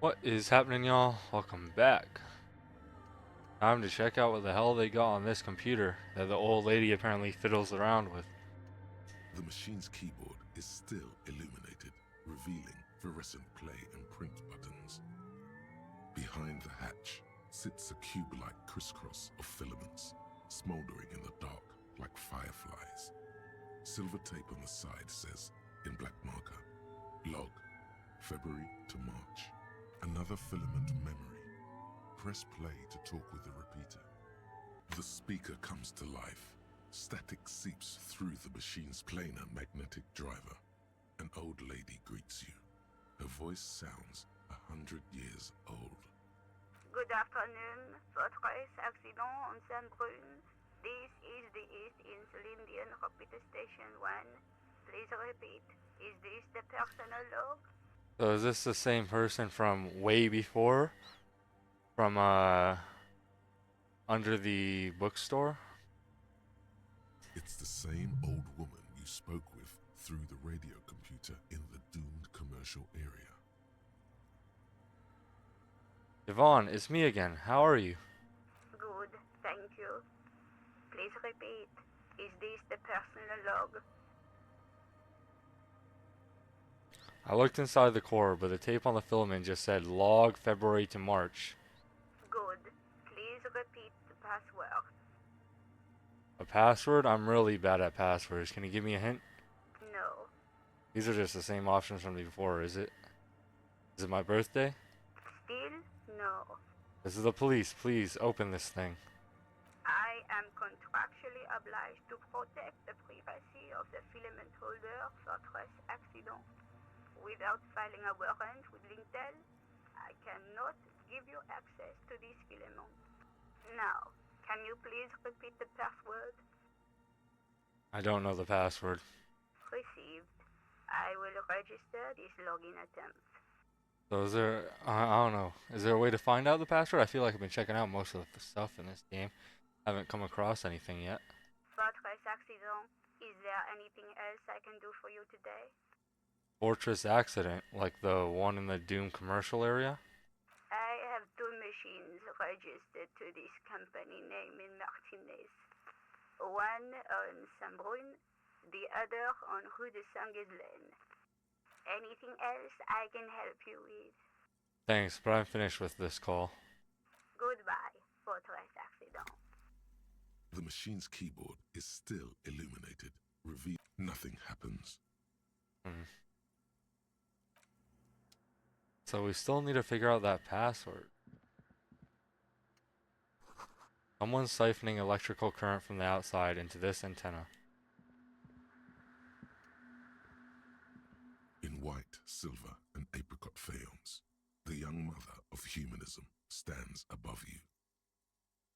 What is happening, y'all? Welcome back. Time to check out what the hell they got on this computer that the old lady apparently fiddles around with. The machine's keyboard is still illuminated, revealing fluorescent play and print buttons. Behind the hatch sits a cube-like crisscross of filaments, smoldering in the dark like fireflies. Silver tape on the side says, in black marker, log, February to March. Another filament memory. Press play to talk with the repeater. The speaker comes to life. Static seeps through the machine's planar magnetic driver. An old lady greets you. Her voice sounds 100 years old. Good afternoon. Fortress accident on Saint-Brune. This is the East Elysium Repeater Station 1. Please repeat. Is this the personal log? So is this the same person from way before? From under the bookstore? It's the same old woman you spoke with through the radio computer in the doomed commercial area. Yvonne, it's me again. How are you? Good, thank you. Please repeat. Is this the personal log? I looked inside the core, but the tape on the filament just said log February to March. Good. Please repeat the password. A password? I'm really bad at passwords. Can you give me a hint? No. These are just the same options from before, is it? Is it my birthday? Still? No. This is the police. Please open this thing. I am contractually obliged to protect the privacy of the filament holder Fortress accident. Without filing a warrant with Lintel, I cannot give you access to this filament. Now, can you please repeat the password? I don't know the password. Received. I will register this login attempt. So is there, I don't know, is there a way to find out the password? I feel like I've been checking out most of the stuff in this game. Haven't come across anything yet. Fortress accident. Is there anything else I can do for you today? Fortress accident, like the one in the Doom commercial area? I have two machines registered to this company name in Martinez. One on Saint-Brune, the other on Rue de Saint-Ghislaine. Anything else I can help you with? Thanks, but I'm finished with this call. Goodbye, Fortress accident. The machine's keyboard is still illuminated. Nothing happens. So we still need to figure out that password. Someone's siphoning electrical current from the outside into this antenna. In white, silver, and apricot faience, the young mother of humanism stands above you.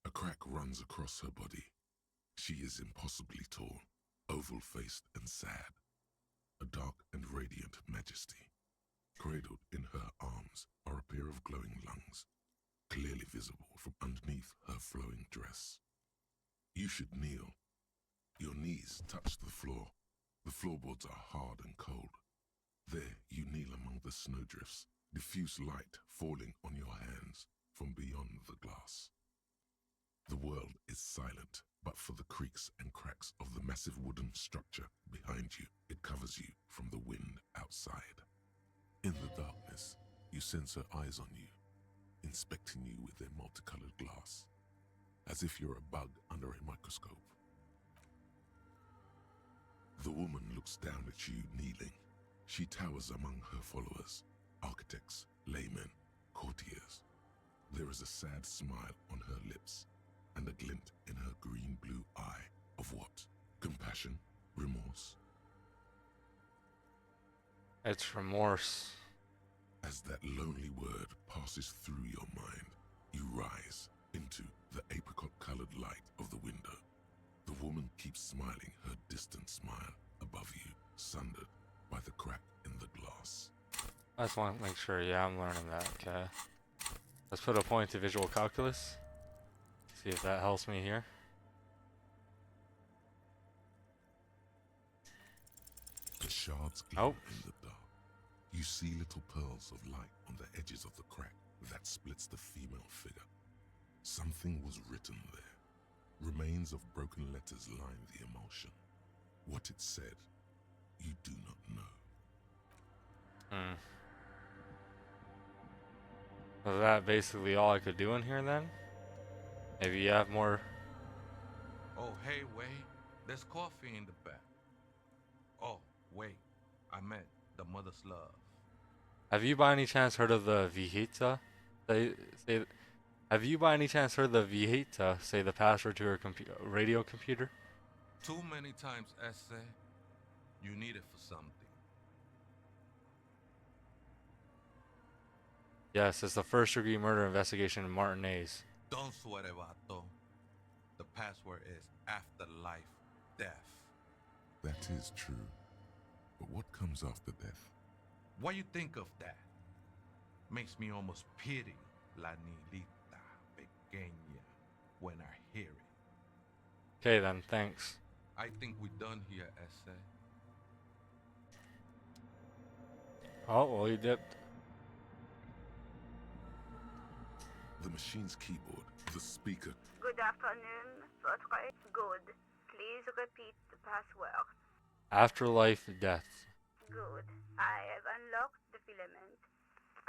A crack runs across her body. She is impossibly tall, oval-faced and sad. A dark and radiant majesty. Cradled in her arms are a pair of glowing lungs, clearly visible from underneath her flowing dress. You should kneel. Your knees touch the floor. The floorboards are hard and cold. There you kneel among the snowdrifts, diffuse light falling on your hands from beyond the glass. The world is silent, but for the creaks and cracks of the massive wooden structure behind you, it covers you from the wind outside. In the darkness, you sense her eyes on you, inspecting you with their multicolored glass, as if you're a bug under a microscope. The woman looks down at you kneeling. She towers among her followers, architects, laymen, courtiers. There is a sad smile on her lips, and a glint in her green-blue eye of what? Compassion? Remorse? It's remorse. As that lonely word passes through your mind, you rise into the apricot-colored light of the window. The woman keeps smiling her distant smile above you, sundered by the crack in the glass. I just want to make sure, yeah, I'm learning that, okay. Let's put a point to visual calculus. See if that helps me here. The shards gleam in the dark. You see little pearls of light on the edges of the crack. splits the female figure. Something was written there. Remains of broken letters line the emulsion. What it said, you do not know. Was that basically all I could do in here then? Maybe you have more. Oh, hey, wait. There's coffee in the back. Oh, wait. I meant the mother's love. Have you by any chance heard of the Vihita? Have you by any chance heard the Vihita say the password to her radio computer? Too many times, essay. You need it for something. Yes, it's the first degree murder investigation in Martinez. Don't sweat it, vato. The password is afterlife death. That is true. But what comes after death? What you think of that? Makes me almost pity La Nilita Pequeña when I hear it. Okay then, thanks. I think we're done here, essay. Oh, well, he dipped. The machine's keyboard, the speaker. Good afternoon, votre good. Please repeat the password. Afterlife death. Good. I have unlocked the filament.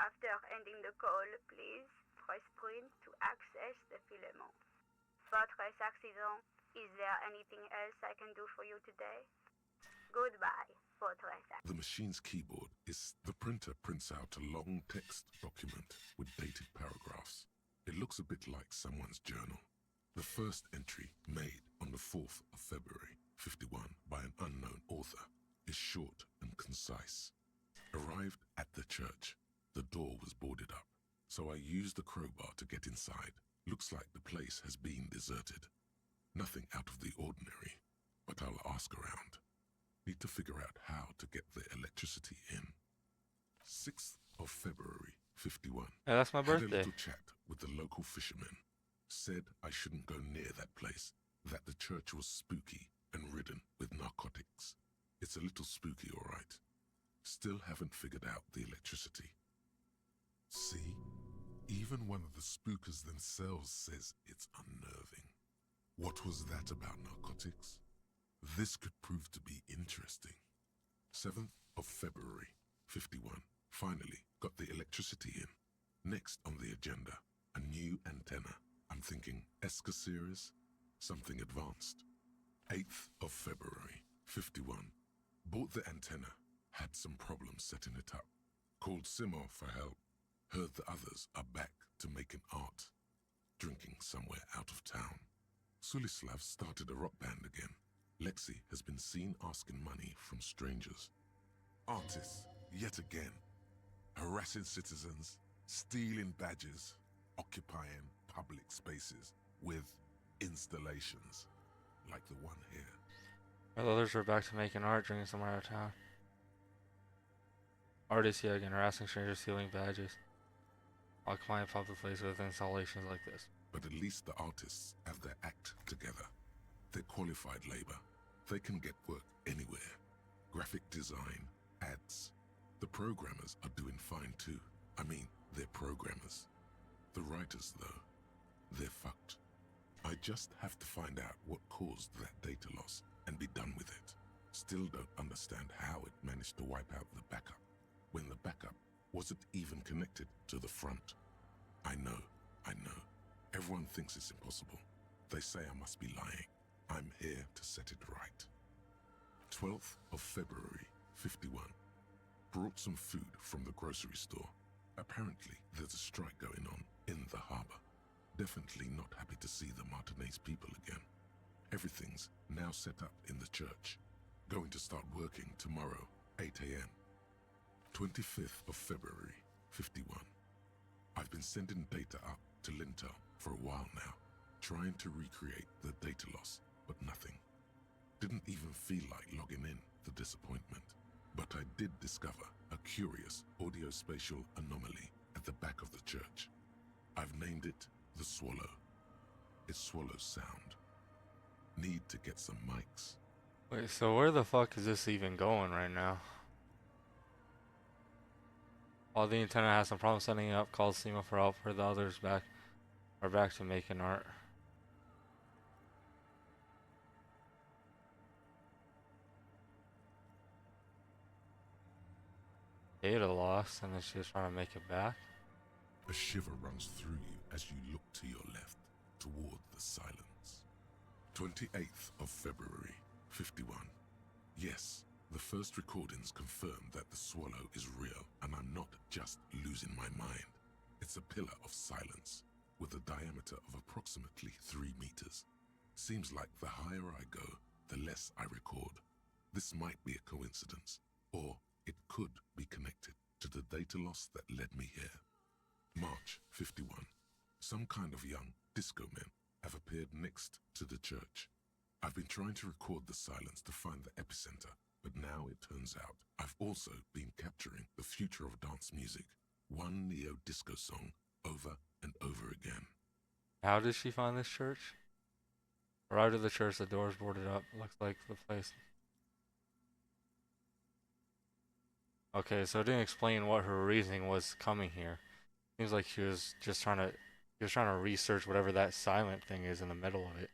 After ending the call, please press print to access the filament. Votre accident. Is there anything else I can do for you today? Goodbye, votre accident. The machine's keyboard is the printer prints out a long text document with dated paragraphs. It looks a bit like someone's journal. The first entry, made on the 4th of February, 51, by an unknown author, is short and concise. Arrived at the church. The door was boarded up, so I used the crowbar to get inside. Looks like the place has been deserted. Nothing out of the ordinary, but I'll ask around. Need to figure out how to get the electricity in. 6th of February, 51. Yeah, that's my Had a birthday. little chat with the local fishermen. Said I shouldn't go near that place, that the church was spooky and ridden with narcotics. It's a little spooky, all right. Still haven't figured out the electricity. See? Even one of the spookers themselves says it's unnerving. What was that about narcotics? This could prove to be interesting. 7th of February, 51. Finally got the electricity in. Next on the agenda, a new antenna. I'm thinking ESCA series, something advanced. 8th of February, 51. Bought the antenna, had some problems setting it up. Called Simo for help. Heard the others are back to making art. Drinking somewhere out of town. Sulislav started a rock band again. Lexi has been seen asking money from strangers. Artists, yet again. Harassing citizens, stealing badges, occupying public spaces with installations, like the one here. Well, others are back to making art, drinking somewhere out of town. Artists yet again harassing strangers, stealing badges. Occupying public places with installations like this. But at least the artists have their act together. They're qualified labor. They can get work anywhere. Graphic design, ads. The programmers are doing fine too. I mean, they're programmers. The writers, though, they're fucked. I just have to find out what caused that data loss and be done with it. Still don't understand how it managed to wipe out the backup, when the backup wasn't even connected to the front. I know. Everyone thinks it's impossible. They say I must be lying. I'm here to set it right. 12th of February, 51. Brought some food from the grocery store. Apparently, there's a strike going on in the harbor. Definitely not happy to see the Martinez people again. Everything's now set up in the church. Going to start working tomorrow, 8 a.m. 25th of February, 51. I've been sending data up to Lintel for a while now, trying to recreate the data loss, but nothing. Didn't even feel like logging in, the disappointment. But I did discover a curious audio-spatial anomaly at the back of the church. I've named it the Swallow. It swallows sound. Need to get some mics. Wait, so where the fuck is this even going right now? While the antenna has some problem setting up, calls SEMA for help. For the others are back to making art. Data lost, and then she's trying to make it back. A shiver runs through you as you look to your left, toward the silence. 28th of February, 51. Yes, the first recordings confirm that the swallow is real, and I'm not just losing my mind. It's a pillar of silence, with a diameter of approximately 3 meters. Seems like the higher I go, the less I record. This might be a coincidence, or it could be connected to the data loss that led me here. March 51. Some kind of young disco men have appeared next to the church. I've been trying to record the silence to find the epicenter, but now it turns out I've also been capturing the future of dance music, one neo-disco song over and over again. How did she find this church? Arrived at the church, the doors boarded up. Looks like the place. Okay, so it didn't explain what her reasoning was coming here. Seems like she was just trying to research whatever that silent thing is in the middle of it.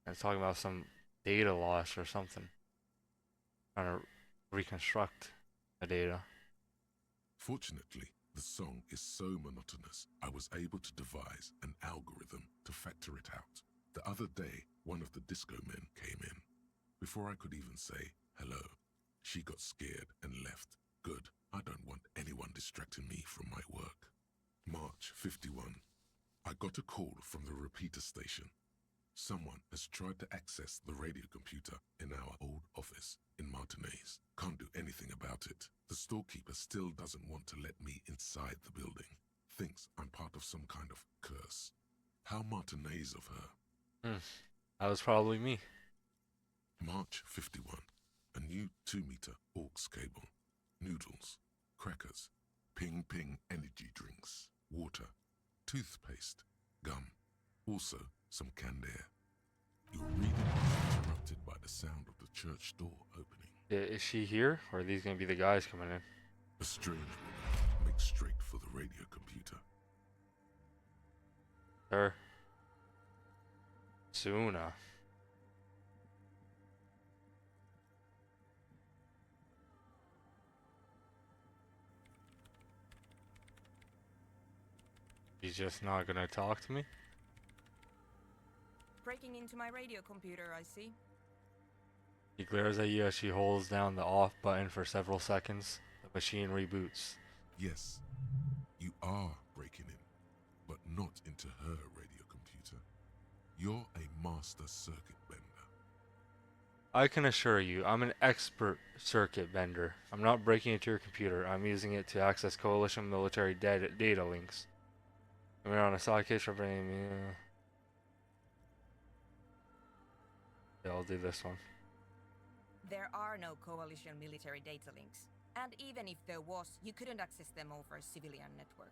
And it's talking about some data loss or something. Trying to reconstruct the data. Fortunately, the song is so monotonous, I was able to devise an algorithm to factor it out. The other day, one of the disco men came in. Before I could even say hello, she got scared and left. Good, I don't want anyone distracting me from my work. March 51. I got a call from the repeater station. Someone has tried to access the radio computer in our old office in Martinez. Can't do anything about it. The storekeeper still doesn't want to let me inside the building. Thinks I'm part of some kind of curse. How Martinez of her. That was probably me. March 51. A new 2-meter aux cable. Noodles, crackers, ping energy drinks, water, toothpaste, gum, also some canned air. Your reading is interrupted by the sound of the church door opening. Is she here, or are these gonna be the guys coming in? A strange woman makes straight for the radio computer. Her. Suna. She's just not gonna talk to me? Breaking into my radio computer, I see. She glares at you as she holds down the off button for several seconds. The machine reboots. Yes, you are breaking in, but not into her radio computer. You're a master circuit bender. I can assure you, I'm an expert circuit bender. I'm not breaking into your computer. I'm using it to access coalition military data links. We're on a side case for bringing me. Yeah, I'll do this one. There are no coalition military data links. And even if there was, you couldn't access them over a civilian network.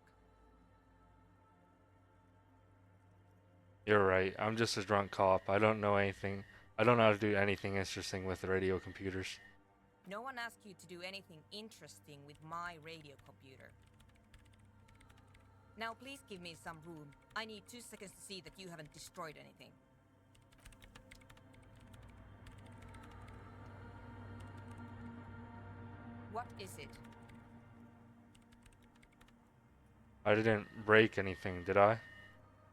You're right. I'm just a drunk cop. I don't know anything. I don't know how to do anything interesting with radio computers. No one asked you to do anything interesting with my radio computer. Now please give me some room. I need 2 seconds to see that you haven't destroyed anything. What is it? I didn't break anything, did I?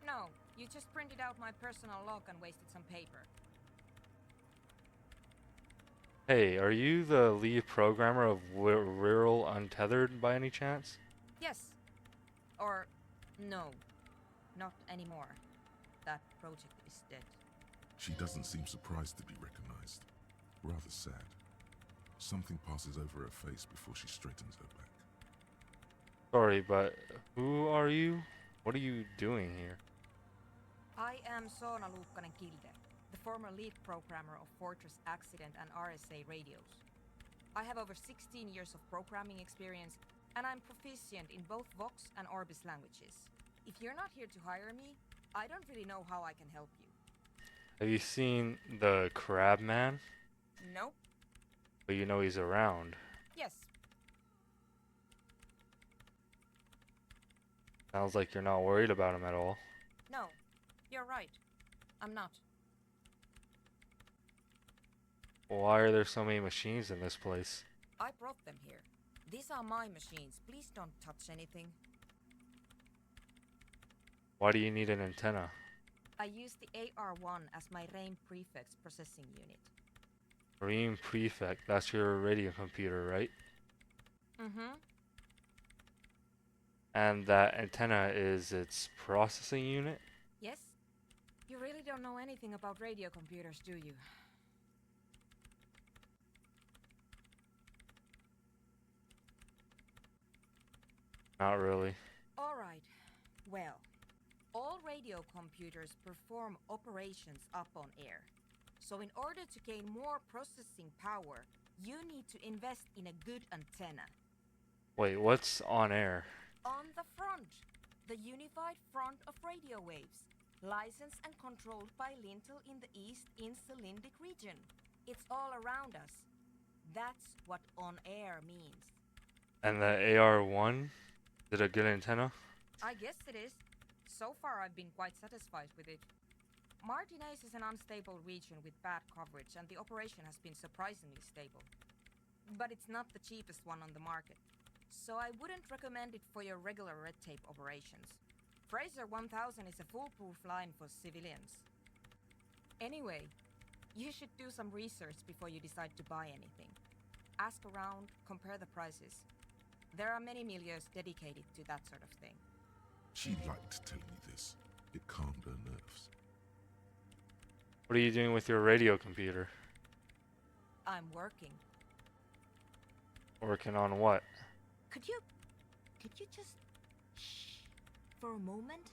No, you just printed out my personal log and wasted some paper. Hey, are you the lead programmer of Rural Untethered by any chance? Yes. Or no. Not anymore. That project is dead. She doesn't seem surprised to be recognized. Rather sad. Something passes over her face before she straightens her back. Sorry, but who are you? What are you doing here? I am Soona Luukkanen-Kilde, the former lead programmer of Fortress Accident and RSA radios. I have over 16 years of programming experience, and I'm proficient in both Vox and Orbis languages. If you're not here to hire me, I don't really know how I can help you. Have you seen the Crab Man? Nope. But you know he's around. Yes. Sounds like you're not worried about him at all. No, you're right. I'm not. Why are there so many machines in this place? I brought them here. These are my machines. Please don't touch anything. Why do you need an antenna? I use the AR-1 as my RAIN prefix processing unit. Marine Prefect, that's your radio computer, right? Mm-hmm. And that antenna is its processing unit? Yes? You really don't know anything about radio computers, do you? Not really. Alright. Well, all radio computers perform operations up on air. So in order to gain more processing power, you need to invest in a good antenna. Wait, what's on air? On the front, the unified front of radio waves, licensed and controlled by Lintel in the East Insulindic region. It's all around us. That's what on air means. And the AR-1? Is it a good antenna? I guess it is. So far I've been quite satisfied with it. Martinez is an unstable region with bad coverage and the operation has been surprisingly stable. But it's not the cheapest one on the market. So I wouldn't recommend it for your regular red tape operations. Fraser 1000 is a foolproof line for civilians. Anyway, you should do some research before you decide to buy anything. Ask around, compare the prices. There are many milieus dedicated to that sort of thing. She liked telling me this. It calmed her nerves. What are you doing with your radio computer? I'm working. Working on what? Could you just shh for a moment?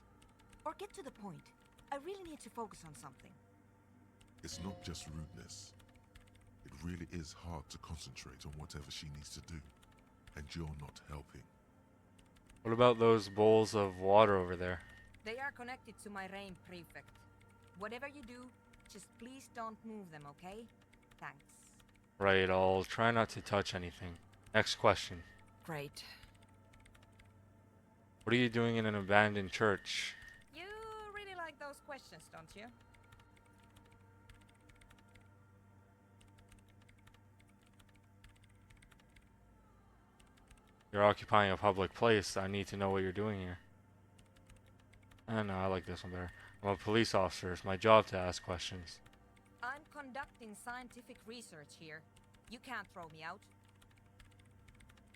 Or get to the point. I really need to focus on something. It's not just rudeness. It really is hard to concentrate on whatever she needs to do. And you're not helping. What about those bowls of water over there? They are connected to my RAIN prefect. Whatever you do, just please don't move them, okay? Thanks. Right, I'll try not to touch anything. Next question. Great. What are you doing in an abandoned church? You really like those questions, don't you? You're occupying a public place. I need to know what you're doing here. No, I like this one better. I'm a police officer. It's my job to ask questions. I'm conducting scientific research here. You can't throw me out.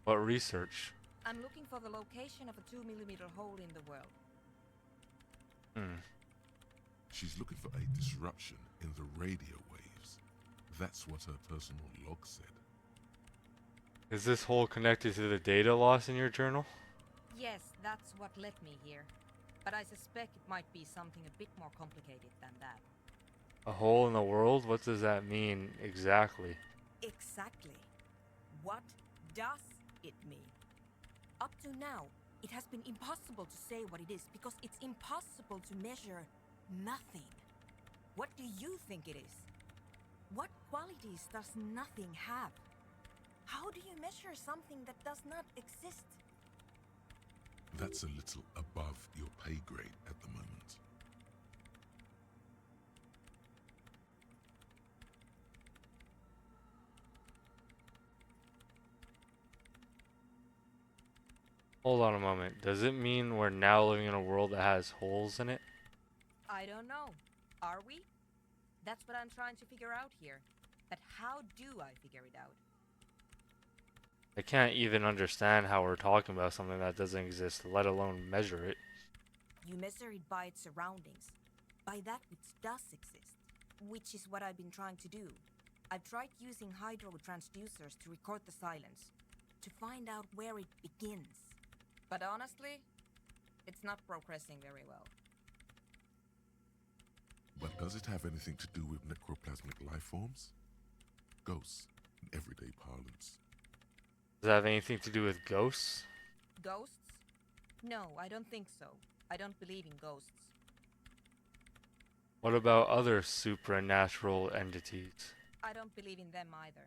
What research? I'm looking for the location of a 2mm hole in the world. She's looking for a disruption in the radio waves. That's what her personal log said. Is this hole connected to the data loss in your journal? Yes, that's what led me here. But I suspect it might be something a bit more complicated than that. A hole in the world? What does that mean exactly? Exactly. What does it mean? Up to now, it has been impossible to say what it is because it's impossible to measure nothing. What do you think it is? What qualities does nothing have? How do you measure something that does not exist? That's a little above your pay grade at the moment. Hold on a moment. Does it mean we're now living in a world that has holes in it? I don't know. Are we? That's what I'm trying to figure out here. But how do I figure it out? I can't even understand how we're talking about something that doesn't exist, let alone measure it. You measure it by its surroundings, by that which does exist, which is what I've been trying to do. I've tried using hydro transducers to record the silence, to find out where it begins. But honestly, it's not progressing very well. But does it have anything to do with necroplasmic life forms? Ghosts, in everyday parlance. Does that have anything to do with ghosts? Ghosts? No, I don't think so. I don't believe in ghosts. What about other supernatural entities? I don't believe in them either.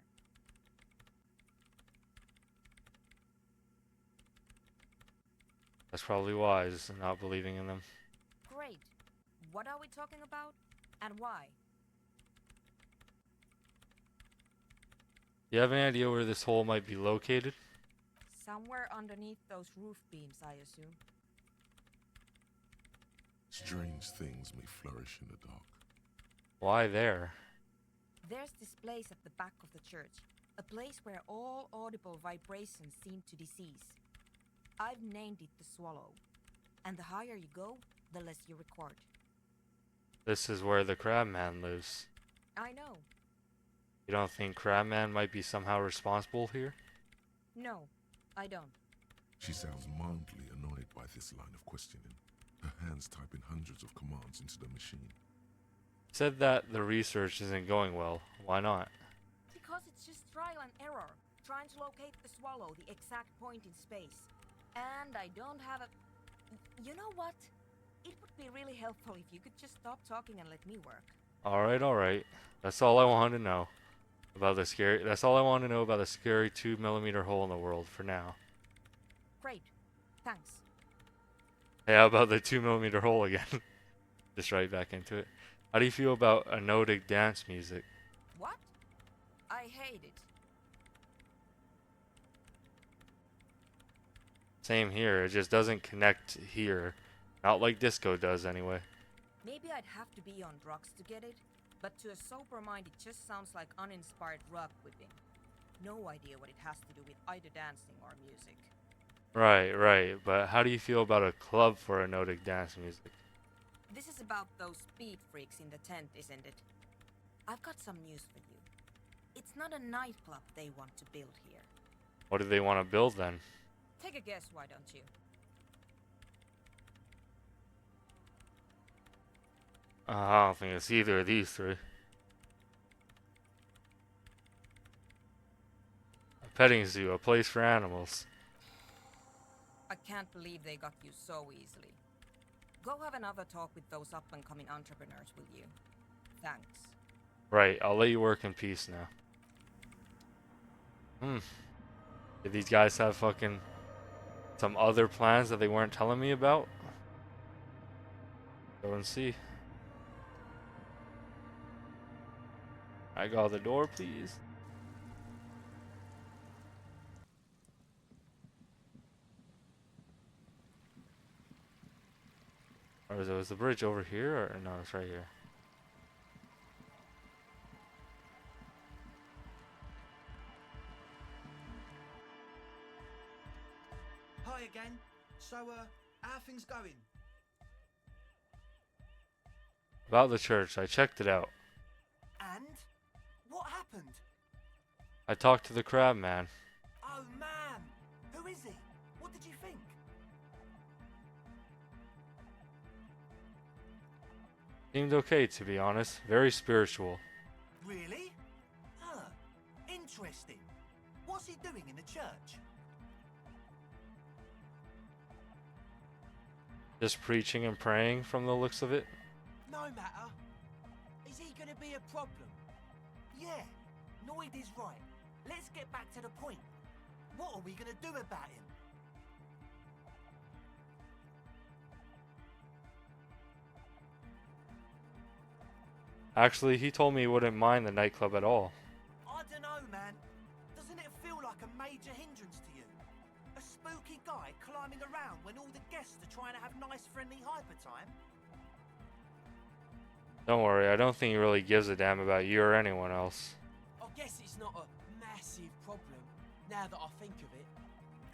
As That's probably wise, not believing in them. Great. What are we talking about? And why? You have any idea where this hole might be located? Somewhere underneath those roof beams, I assume. Strange things may flourish in the dark. Why there? There's this place at the back of the church. A place where all audible vibrations seem to decease. I've named it the Swallow. And the higher you go, the less you record. This is where the Crabman lives. I know. You don't think Crabman might be somehow responsible here? No, I don't. She sounds mildly annoyed by this line of questioning, her hands typing hundreds of commands into the machine. Said that the research isn't going well. Why not? Because it's just trial and error. Trying to locate the Swallow, the exact point in space. And I don't have a... You know what? It would be really helpful if you could just stop talking and let me work. Alright. That's all I wanted to know. That's all I want to know about the scary 2mm hole in the world for now. Great. Thanks. Hey, how about the 2mm hole again? Just right back into it. How do you feel about anodic dance music? What? I hate it. Same here, it just doesn't connect here. Not like disco does anyway. Maybe I'd have to be on drugs to get it, but to a sober mind it just sounds like uninspired rug whipping. No idea what it has to do with either dancing or music. Right, but how do you feel about a club for anodic dance music? This is about those speed freaks in the tent, isn't it? I've got some news for you. It's not a nightclub they want to build here. What do they want to build then? Take a guess, why don't you? I don't think it's either of these three. A petting zoo, a place for animals. I can't believe they got you so easily. Go have another talk with those up-and-coming entrepreneurs, will you? Thanks. Right, I'll let you work in peace now. Did these guys have fucking some other plans that they weren't telling me about? Go and see. I got the door, please. Or was the bridge over here? Or no, it's right here. Hi again. So, how are things going? About the church, I checked it out. And? What happened? I talked to the crab man. Oh man! Who is he? What did you think? Seemed okay, to be honest. Very spiritual. Really? Huh. Interesting. What's he doing in the church? Just preaching and praying from the looks of it. No matter. Is he gonna be a problem? Yeah, Noid is right. Let's get back to the point. What are we gonna do about him? Actually, he told me he wouldn't mind the nightclub at all. I don't know, man. Doesn't it feel like a major hindrance to you? A spooky guy climbing around when all the guests are trying to have nice, friendly hyper time? Don't worry, I don't think he really gives a damn about you or anyone else. I guess it's not a massive problem, now that I think of it.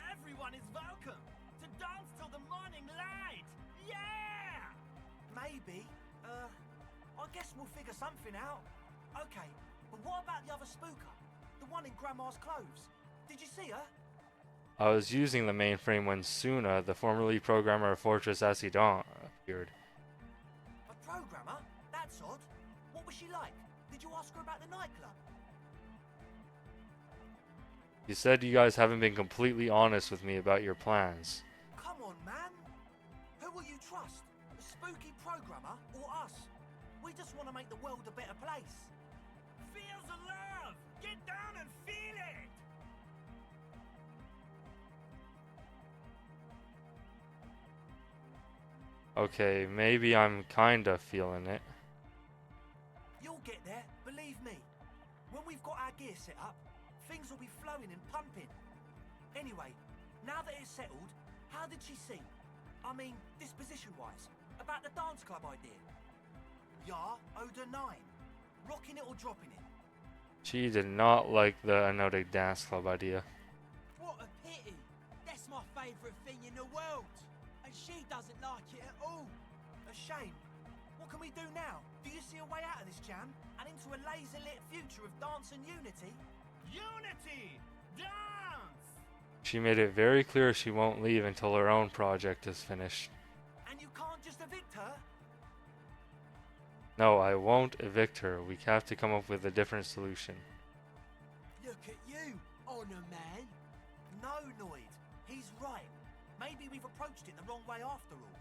Everyone is welcome to dance till the morning light! Yeah! Maybe. I guess we'll figure something out. Okay, but what about the other spooker? The one in Grandma's clothes? Did you see her? I was using the mainframe when Suna, the formerly programmer of Fortress Accident, appeared. A programmer? That's odd. What was she like? Did you ask her about the nightclub? You said you guys haven't been completely honest with me about your plans. Come on, man. Who will you trust? The spooky programmer or us? We just want to make the world a better place. Feel the love! Get down and feel it! Okay, maybe I'm kinda feeling it. You'll get there, believe me. When we've got our gear set up, things will be flowing and pumping. Anyway, now that it's settled, how did she seem? I mean, disposition-wise, about the dance club idea. Yeah, owed her 9. Rocking it or dropping it? She did not like the Anodic Dance Club idea. What a pity. That's my favourite thing in the world. And she doesn't like it at all. A shame. What can we do now? Do you see a way out of this jam? And into a laser-lit future of dance and unity? Unity! Dance! She made it very clear she won't leave until her own project is finished. And you can't just evict her? No, I won't evict her. We have to come up with a different solution. Look at you, honour man. No, Noid. He's right. Maybe we've approached it the wrong way after all.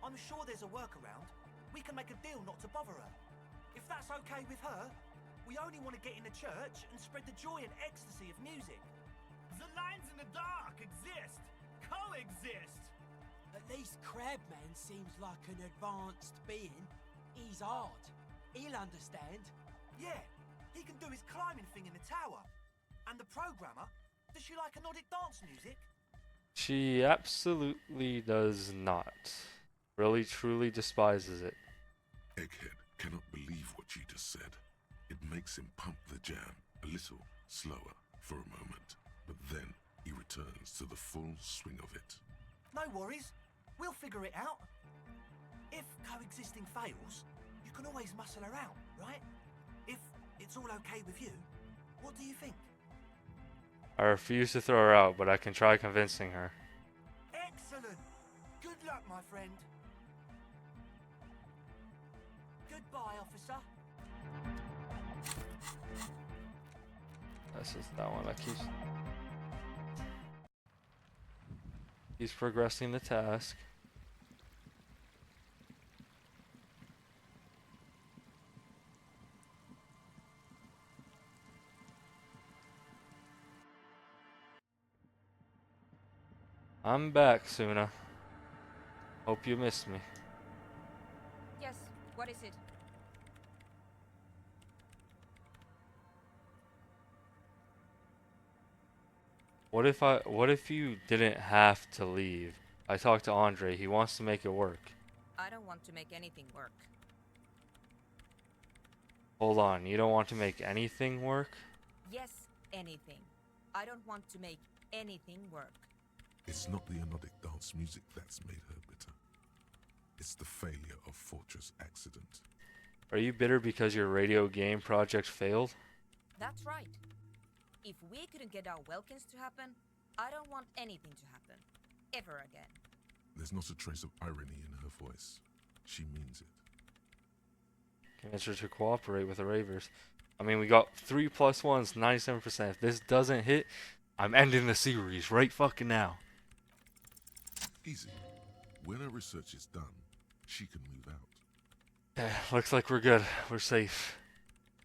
I'm sure there's a workaround. We can make a deal not to bother her. If that's okay with her, we only want to get in the church and spread the joy and ecstasy of music. The lines in the dark exist. Coexist. At least Crabman seems like an advanced being. He's hard. He'll understand. Yeah, he can do his climbing thing in the tower. And the programmer, does she like Anodic dance music? She absolutely does not. Really, truly despises it. Egghead cannot believe what you just said. It makes him pump the jam a little slower for a moment, but then he returns to the full swing of it. No worries. We'll figure it out. If coexisting fails, you can always muscle her out, right? If it's all okay with you, what do you think? I refuse to throw her out, but I can try convincing her. Excellent! Good luck, my friend. Goodbye, officer. That's just that one that keeps... He's progressing the task. I'm back, Suna. Hope you missed me. Yes, what is it? What if you didn't have to leave? I talked to Andre, he wants to make it work. I don't want to make anything work. Hold on, you don't want to make anything work? Yes, anything. I don't want to make anything work. It's not the Anodic dance music that's made her bitter. It's the failure of Fortress Accident. Are you bitter because your radio game project failed? That's right. If we couldn't get our Welkins to happen, I don't want anything to happen. Ever again. There's not a trace of irony in her voice. She means it. Convince her to cooperate with the Ravers. I mean, we got 3 plus 1s, 97%. If this doesn't hit, I'm ending the series right fucking now. Easy. When her research is done, she can move out. Looks like we're good. We're safe.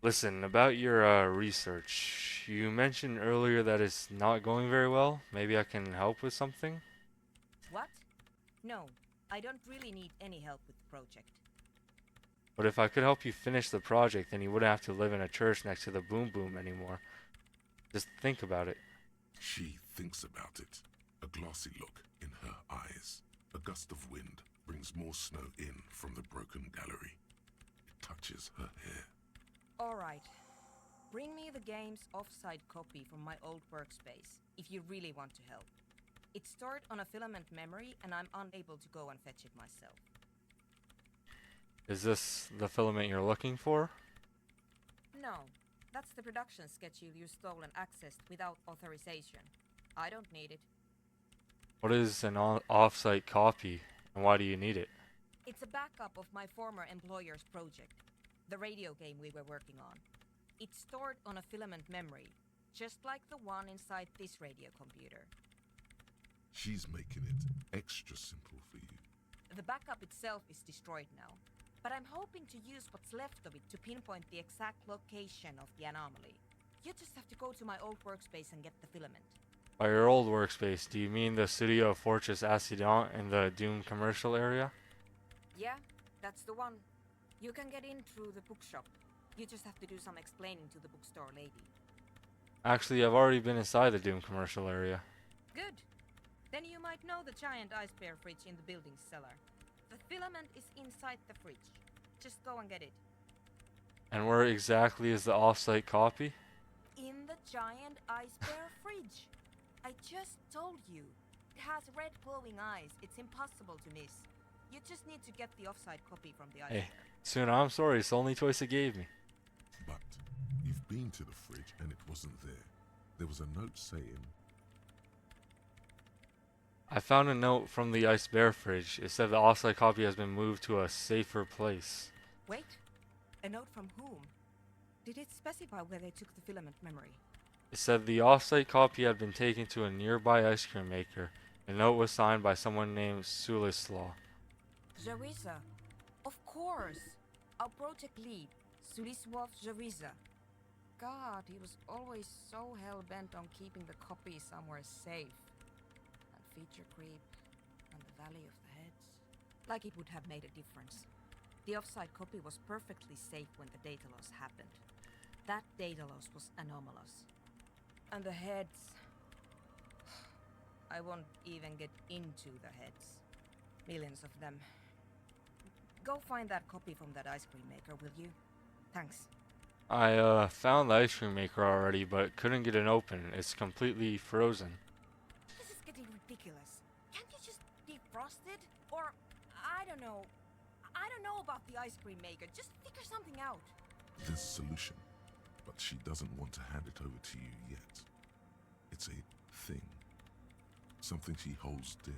Listen, about your research, you mentioned earlier that it's not going very well. Maybe I can help with something? What? No, I don't really need any help with the project. But if I could help you finish the project, then you wouldn't have to live in a church next to the Boom Boom anymore. Just think about it. She thinks about it. A glassy look in her eyes. A gust of wind brings more snow in from the broken gallery. It touches her hair. Alright. Bring me the game's offsite copy from my old workspace, if you really want to help. It's stored on a filament memory, and I'm unable to go and fetch it myself. Is this the filament you're looking for? No, that's the production schedule you stole and accessed without authorization. I don't need it. What is an off-site copy, and why do you need it? It's a backup of my former employer's project, the radio game we were working on. It's stored on a filament memory, just like the one inside this radio computer. She's making it extra simple for you. The backup itself is destroyed now, but I'm hoping to use what's left of it to pinpoint the exact location of the anomaly. You just have to go to my old workspace and get the filament. By your old workspace, do you mean the studio of Fortress Accident in the Doom commercial area? Yeah, that's the one. You can get in through the bookshop. You just have to do some explaining to the bookstore lady. Actually, I've already been inside the Doom commercial area. Good. Then you might know the giant ice bear fridge in the building's cellar. The filament is inside the fridge. Just go and get it. And where exactly is the off-site copy? In the giant ice bear fridge. I just told you. It has red glowing eyes. It's impossible to miss. You just need to get the offside copy from the ice Hey, bear. Suna, I'm sorry, it's the only choice it gave me. But you've been to the fridge and it wasn't there. There was a note saying, I found a note from the Ice Bear fridge. It said the offsite copy has been moved to a safer place. Wait. A note from whom? Did it specify where they took the filament memory? It said the offsite copy had been taken to a nearby ice cream maker. The note was signed by someone named Sulislaw. Jawiza. Of course. Our project lead, Suliswov Jawiza. God, he was always so hell-bent on keeping the copy somewhere safe. And feature creep, and the Valley of the Heads. Like it would have made a difference. The offside copy was perfectly safe when the data loss happened. That data loss was anomalous. And the heads... I won't even get into the heads. Millions of them. Go find that copy from that ice cream maker, will you? Thanks. I found the ice cream maker already, but couldn't get it open. It's completely frozen. This is getting ridiculous. Can't you just defrost it? Or, I don't know. I don't know about the ice cream maker. Just figure something out. there's a solution, but she doesn't want to hand it over to you yet. It's a thing. Something she holds dear.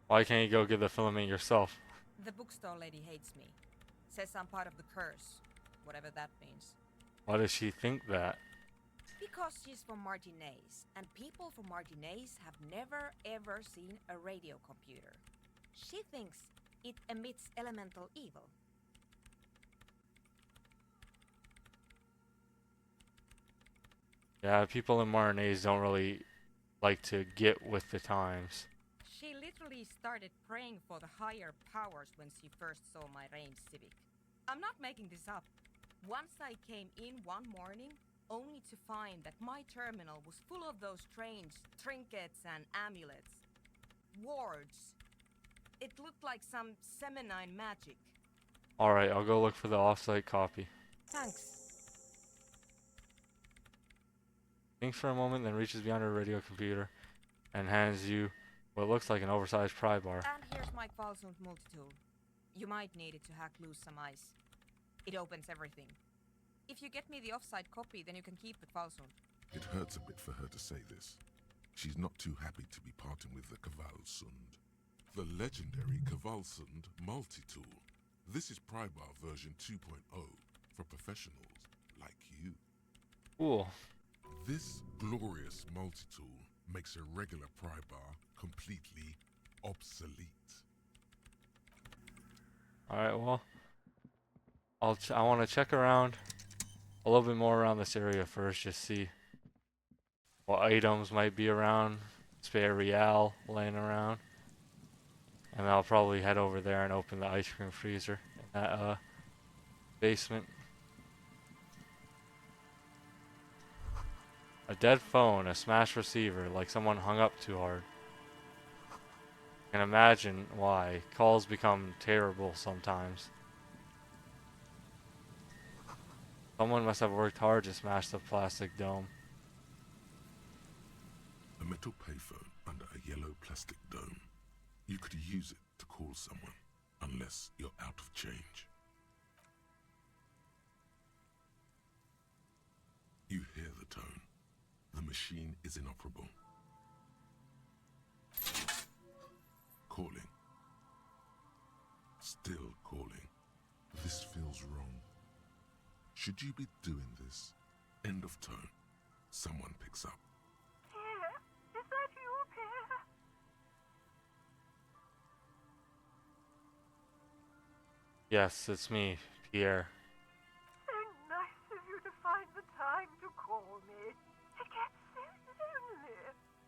Why can't you go get the filament yourself? The bookstore lady hates me. Says I'm part of the curse. Whatever that means. Why does she think that? Because she's from Martinez, and people from Martinez have never ever seen a radio computer. She thinks it emits elemental evil. Yeah, people in Martinez don't really like to get with the times. She literally started praying for the higher powers when she first saw my range Civic. I'm not making this up. Once I came in one morning, only to find that my terminal was full of those strange trinkets and amulets. Wards. It looked like some Semenine magic. Alright, I'll go look for the offsite copy. Thanks. Thinks for a moment, then reaches behind her radio computer and hands you what looks like an oversized pry bar. And here's my Qualsund multi-tool. You might need it to hack loose some ice. It opens everything. If you get me the offside copy, then you can keep the Qualsund. It hurts a bit for her to say this. She's not too happy to be parting with the Kvalsund. The legendary Kvalsund multi-tool. This is Prybar version 2.0 for professionals like you. Cool. This glorious multi-tool makes a regular Prybar completely obsolete. Alright, well, I want to check around a little bit more around this area first, just see what items might be around, spare real laying around, and then I'll probably head over there and open the ice cream freezer in that basement. A dead phone, a smashed receiver, like someone hung up too hard. I can imagine why. Calls become terrible sometimes. Someone must have worked hard to smash the plastic dome. A metal payphone under a yellow plastic dome. You could use it to call someone, unless you're out of change. You hear the tone. The machine is inoperable. Calling. Still calling. This feels wrong. Should you be doing this? End of tone. Someone picks up. Pierre, is that you, Pierre? Yes, it's me, Pierre. So nice of you to find the time to call me. It gets so lonely.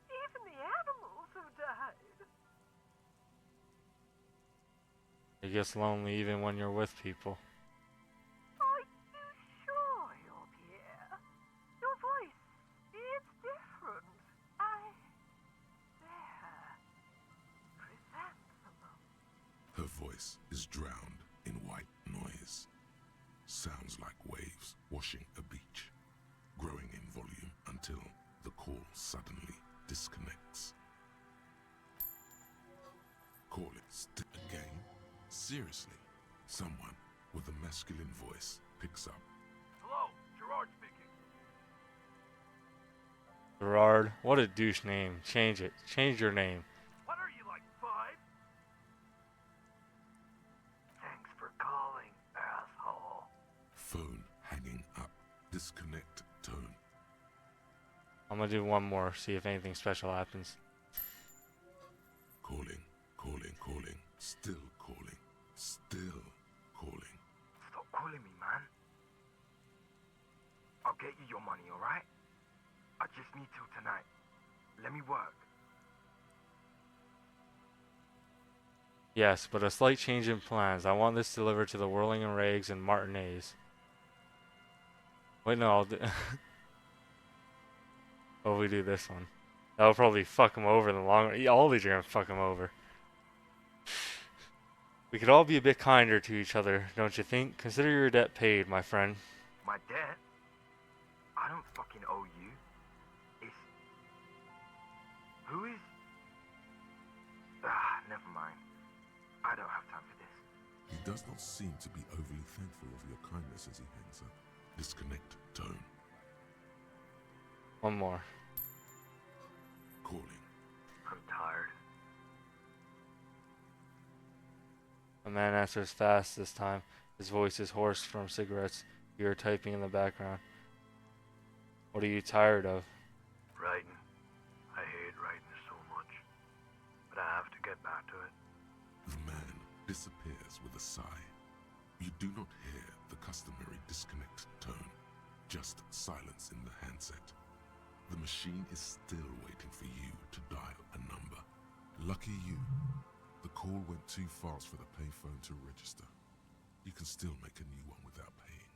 Even the animals have died. It gets lonely even when you're with people. Are you sure you're Pierre? Your voice, it's different. There. Chrysanthemum. Her voice is drowned in white noise. Sounds like waves washing a beach, growing in volume until the call suddenly disconnects. Call it again? Seriously? Someone with a masculine voice picks up. Hello, Gerard speaking. Gerard, what a douche name. Change it. Change your name. What are you, like 5? Thanks for calling, asshole. Phone hanging up. Disconnect tone. I'm gonna do one more, see if anything special happens. Calling, calling, calling. Still calling. Still calling. Stop calling me, man. I'll get you your money, alright? I just need till tonight. Let me work. Yes, but a slight change in plans. I want this delivered to the Whirling and Rags and Martinez. Wait, no, I'll do... Oh, we do this one. That'll probably fuck him over in the long run. All these are gonna fuck him over. We could all be a bit kinder to each other, don't you think? Consider your debt paid, my friend. My debt? I don't fucking owe you. It's... Who is... never mind. I don't have time for this. He does not seem to be overly thankful of your kindness as he hangs up. Disconnect tone. One more. Calling. I'm tired. A man answers fast this time. His voice is hoarse from cigarettes. You're typing in the background. What are you tired of? Writing. I hate writing so much. But I have to get back to it. The man disappears with a sigh. You do not hear the customary disconnect tone, just silence in the handset. The machine is still waiting for you to dial a number. Lucky you. The call went too fast for the payphone to register. You can still make a new one without paying.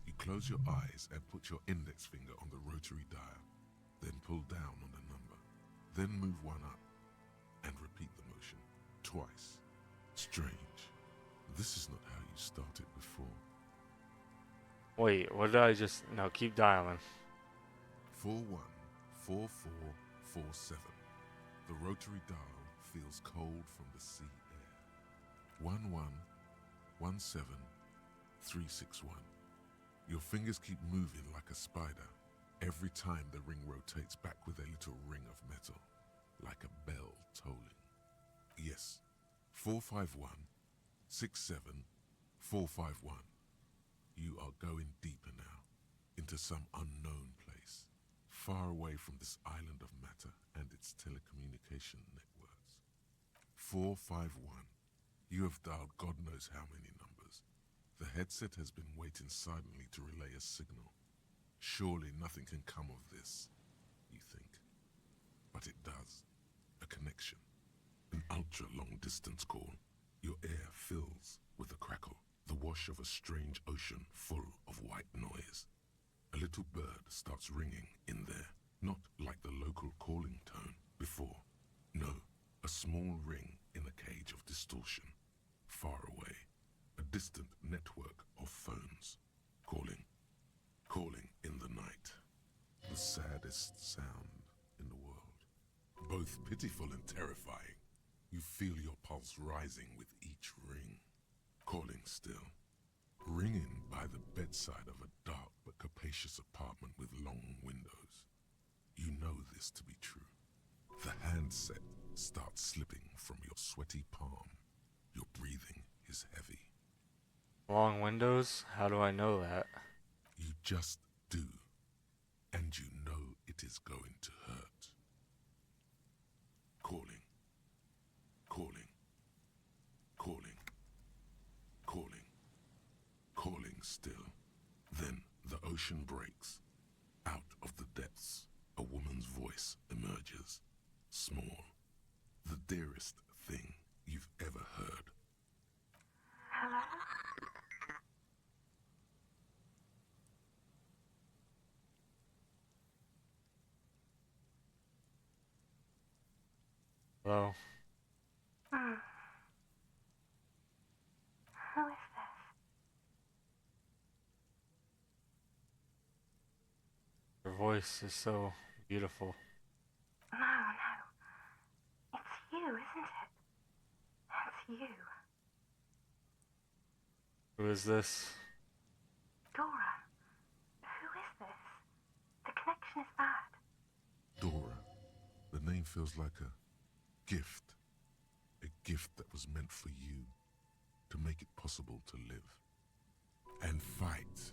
You close your eyes and put your index finger on the rotary dial, then pull down on the number, then move one up, and repeat the motion twice. Strange. This is not how you started before. Wait, what did I just... No, keep dialing. 414447. The rotary dial feels cold from the sea air. 1117361. Your fingers keep moving like a spider. Every time the ring rotates back with a little ring of metal, like a bell tolling. Yes, 451-67451. You are going deeper now, into some unknown place, far away from this island of matter and its telecommunication networks. 451. You have dialed God knows how many numbers. The headset has been waiting silently to relay a signal. Surely nothing can come of this, you think. But it does. A connection. An ultra-long distance call. Your air fills with a crackle, the wash of a strange ocean full of white noise. A little bird starts ringing in there, not like the local calling tone before. No, a small ring in a cage of distortion, far away. A distant network of phones, calling in the night. The saddest sound in the world. Both pitiful and terrifying. You feel your pulse rising with each ring. Calling still. Ringing by the bedside of a dark but capacious apartment with long windows. You know this to be true. The handset starts slipping from your sweaty palm. Your breathing is heavy. Long windows? How do I know that? You just do. And you know it is going to hurt. Calling. Calling still. Then the ocean breaks. Out of the depths, a woman's voice emerges. Small. The dearest thing ever heard. Hello? Hello. Hmm. Who is this? Your voice is so beautiful. No, no. It's you, isn't it? It's you. Who is this? Dora. Who is this? The connection is bad. Dora. The name feels like a gift. A gift that was meant for you to make it possible to live and fight.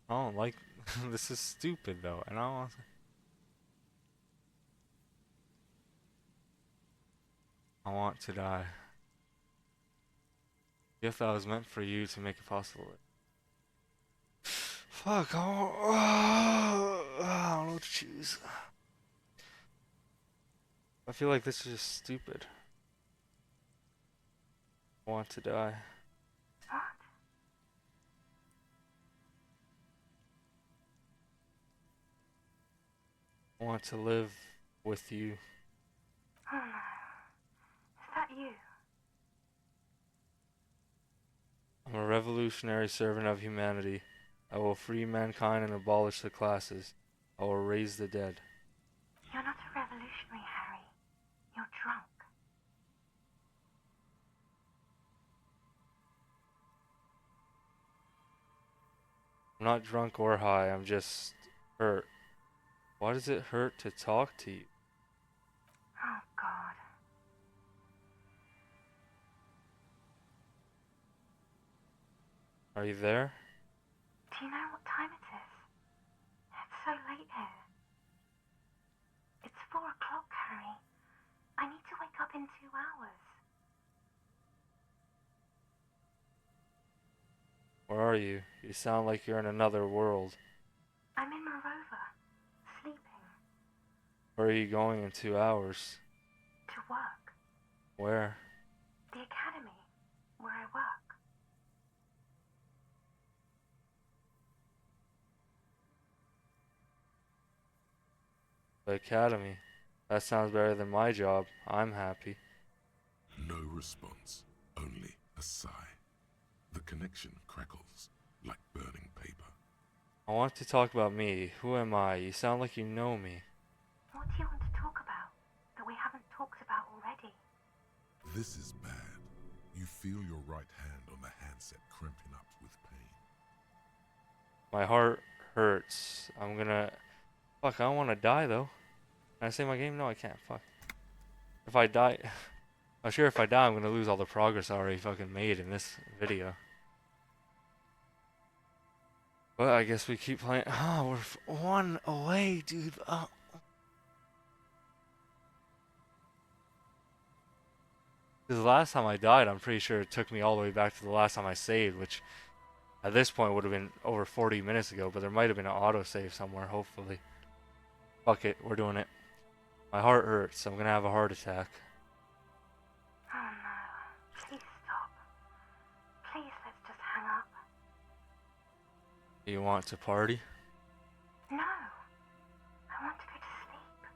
I don't like this is stupid though, and I don't want to... I want to die. Gift that was meant for you to make it possible. Fuck, I don't know what to choose. I feel like this is just stupid. I want to die. What? I want to live with you. Oh no. Is that you? I'm a revolutionary servant of humanity. I will free mankind and abolish the classes. I will raise the dead. You're not a revolutionary, Harry. You're drunk. I'm not drunk or high, I'm just hurt. Why does it hurt to talk to you? Oh God. Are you there? Do you know what time it is? It's so late here. It's 4 o'clock, Harry. I need to wake up in 2 hours. Where are you? You sound like you're in another world. I'm in Morova, sleeping. Where are you going in 2 hours? To work. Where? The academy, where I work. The academy. That sounds better than my job. I'm happy. No response, only a sigh. The connection crackles like burning paper. I want to talk about me. Who am I? You sound like you know me. What do you want to talk about that we haven't talked about already? This is bad. You feel your right hand on the handset cramping up with pain. My heart hurts. I'm gonna... Fuck, I don't want to die though. Can I save my game? No, I can't. Fuck. If I die... I'm sure if I die, I'm gonna lose all the progress I already fucking made in this video. But I guess we keep playing. Oh, we're one away, dude. Oh. Because the last time I died, I'm pretty sure it took me all the way back to the last time I saved, which at this point would have been over 40 minutes ago, but there might have been an autosave somewhere, hopefully. Fuck it, we're doing it. My heart hurts. I'm gonna have a heart attack. Oh no. Please stop. Please, let's just hang up. Do you want to party? No. I want to go to sleep.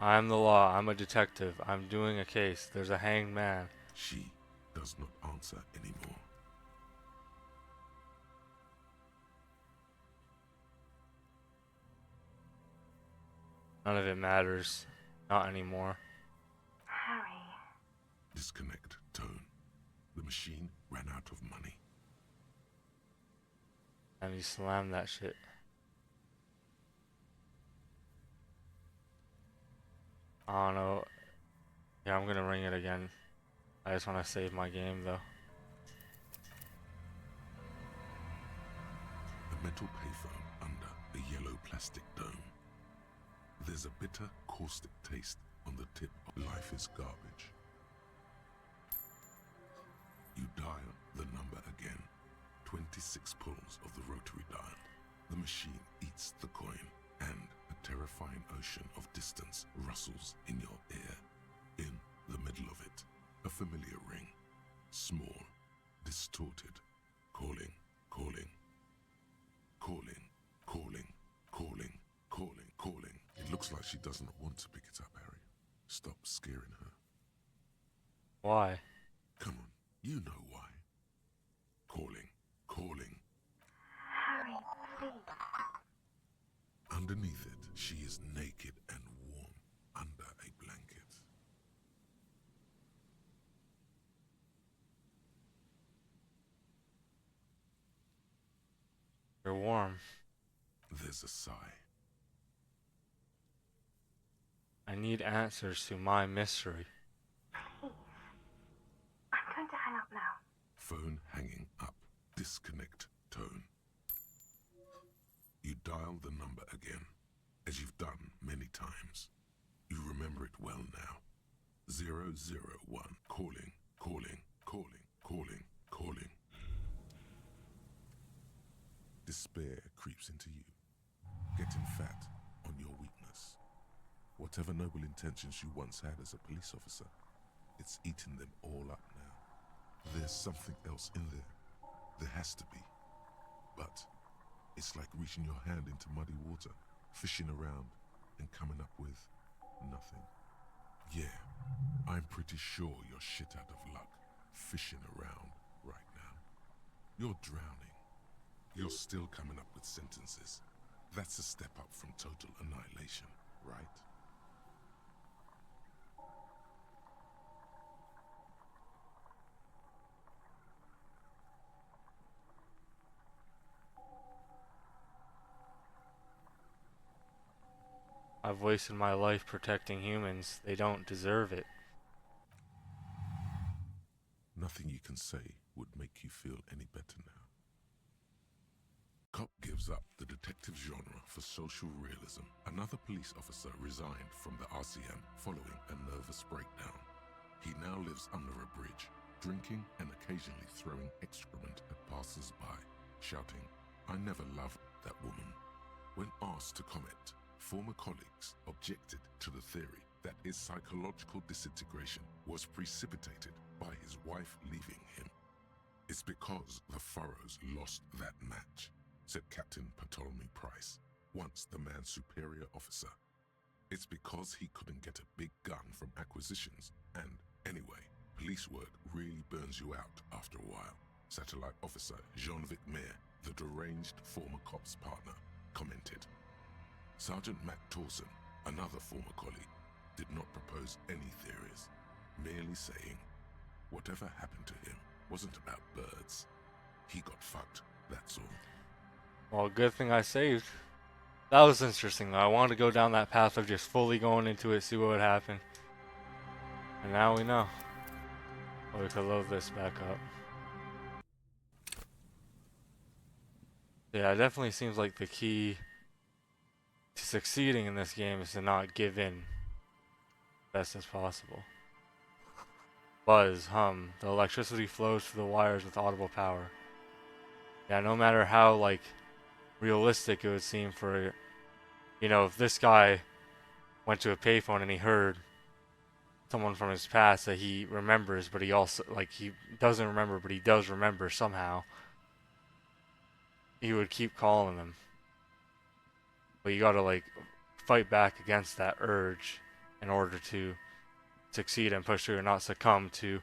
I'm the law. I'm a detective. I'm doing a case. There's a hanged man. She does not answer anymore. None of it matters. Not anymore. Harry. Disconnect tone. The machine ran out of money. And you slam that shit. I don't know. Yeah, I'm gonna ring it again. I just want to save my game though. A metal payphone under a yellow plastic dome. There's a bitter, caustic taste on the tip of life is garbage. You dial the number again. 26 pulls of the rotary dial. The machine eats the coin and a terrifying ocean of distance rustles in your ear. In the middle of it, a familiar ring, small, distorted, calling, calling, calling, calling, calling, calling, calling. It looks like she does not want to pick it up, Harry. Stop scaring her. Why? Come on, you know why. Calling, calling. Harry, please. Underneath it, she is naked and warm under a blanket. You're warm. There's a sigh. I need answers to my mystery. Please. I'm going to hang up now. Phone hanging up. Disconnect tone. You dial the number again, as you've done many times. You remember it well now. 001. Calling, calling, calling, calling, calling. Despair creeps into you, getting fat on your weakness. Whatever noble intentions you once had as a police officer, it's eaten them all up now. There's something else in there. There has to be. But it's like reaching your hand into muddy water, fishing around, and coming up with nothing. Yeah, I'm pretty sure you're shit out of luck, fishing around right now. You're drowning. You're still coming up with sentences. That's a step up from total annihilation, right? I've wasted my life protecting humans. They don't deserve it. Nothing you can say would make you feel any better now. Cop gives up the detective genre for social realism. Another police officer resigned from the RCM following a nervous breakdown. He now lives under a bridge, drinking and occasionally throwing excrement at passers-by, shouting, "I never loved that woman." When asked to comment, former colleagues objected to the theory that his psychological disintegration was precipitated by his wife leaving him. "It's because the Furrows lost that match," said Captain Ptolemy Price, once the man's superior officer. "It's because he couldn't get a big gun from acquisitions, and anyway, police work really burns you out after a while," Satellite Officer Jean-Vic Mayer, the deranged former cop's partner, commented. Sergeant Matt Torson, another former colleague, did not propose any theories, merely saying, "Whatever happened to him wasn't about birds. He got fucked, that's all." Well, good thing I saved. That was interesting though. I wanted to go down that path of just fully going into it, see what would happen. And now we know. Oh, we could load this back up. Yeah, it definitely seems like the key to succeeding in this game is to not give in best as possible. Buzz, hum. The electricity flows through the wires with audible power. Yeah, no matter how, like, realistic it would seem for, you know, if this guy went to a payphone and he heard someone from his past that he remembers, but he also, like, he doesn't remember, but he does remember somehow, he would keep calling them. But you gotta, like, fight back against that urge in order to succeed and push through and not succumb to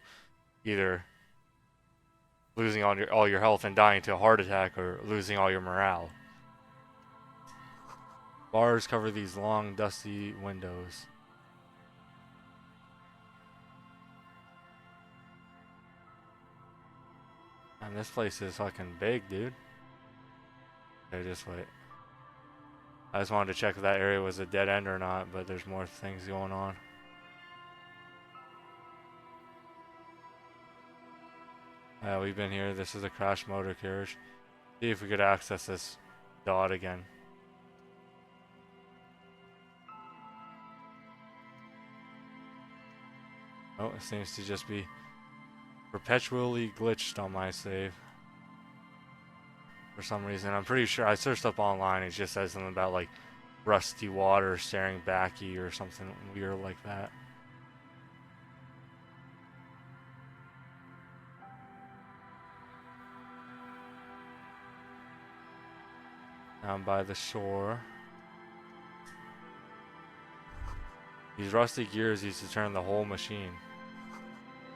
either losing all your health and dying to a heart attack or losing all your morale. Bars cover these long, dusty windows. And this place is fucking big, dude. Okay, just wait. I just wanted to check if that area was a dead end or not, but there's more things going on. We've been here. This is a crashed motor carriage. See if we could access this dot again. Oh, it seems to just be perpetually glitched on my save. For some reason. I'm pretty sure I searched up online. It just says something about, like, rusty water staring back at you or something weird like that. Down by the shore. These rusty gears used to turn the whole machine.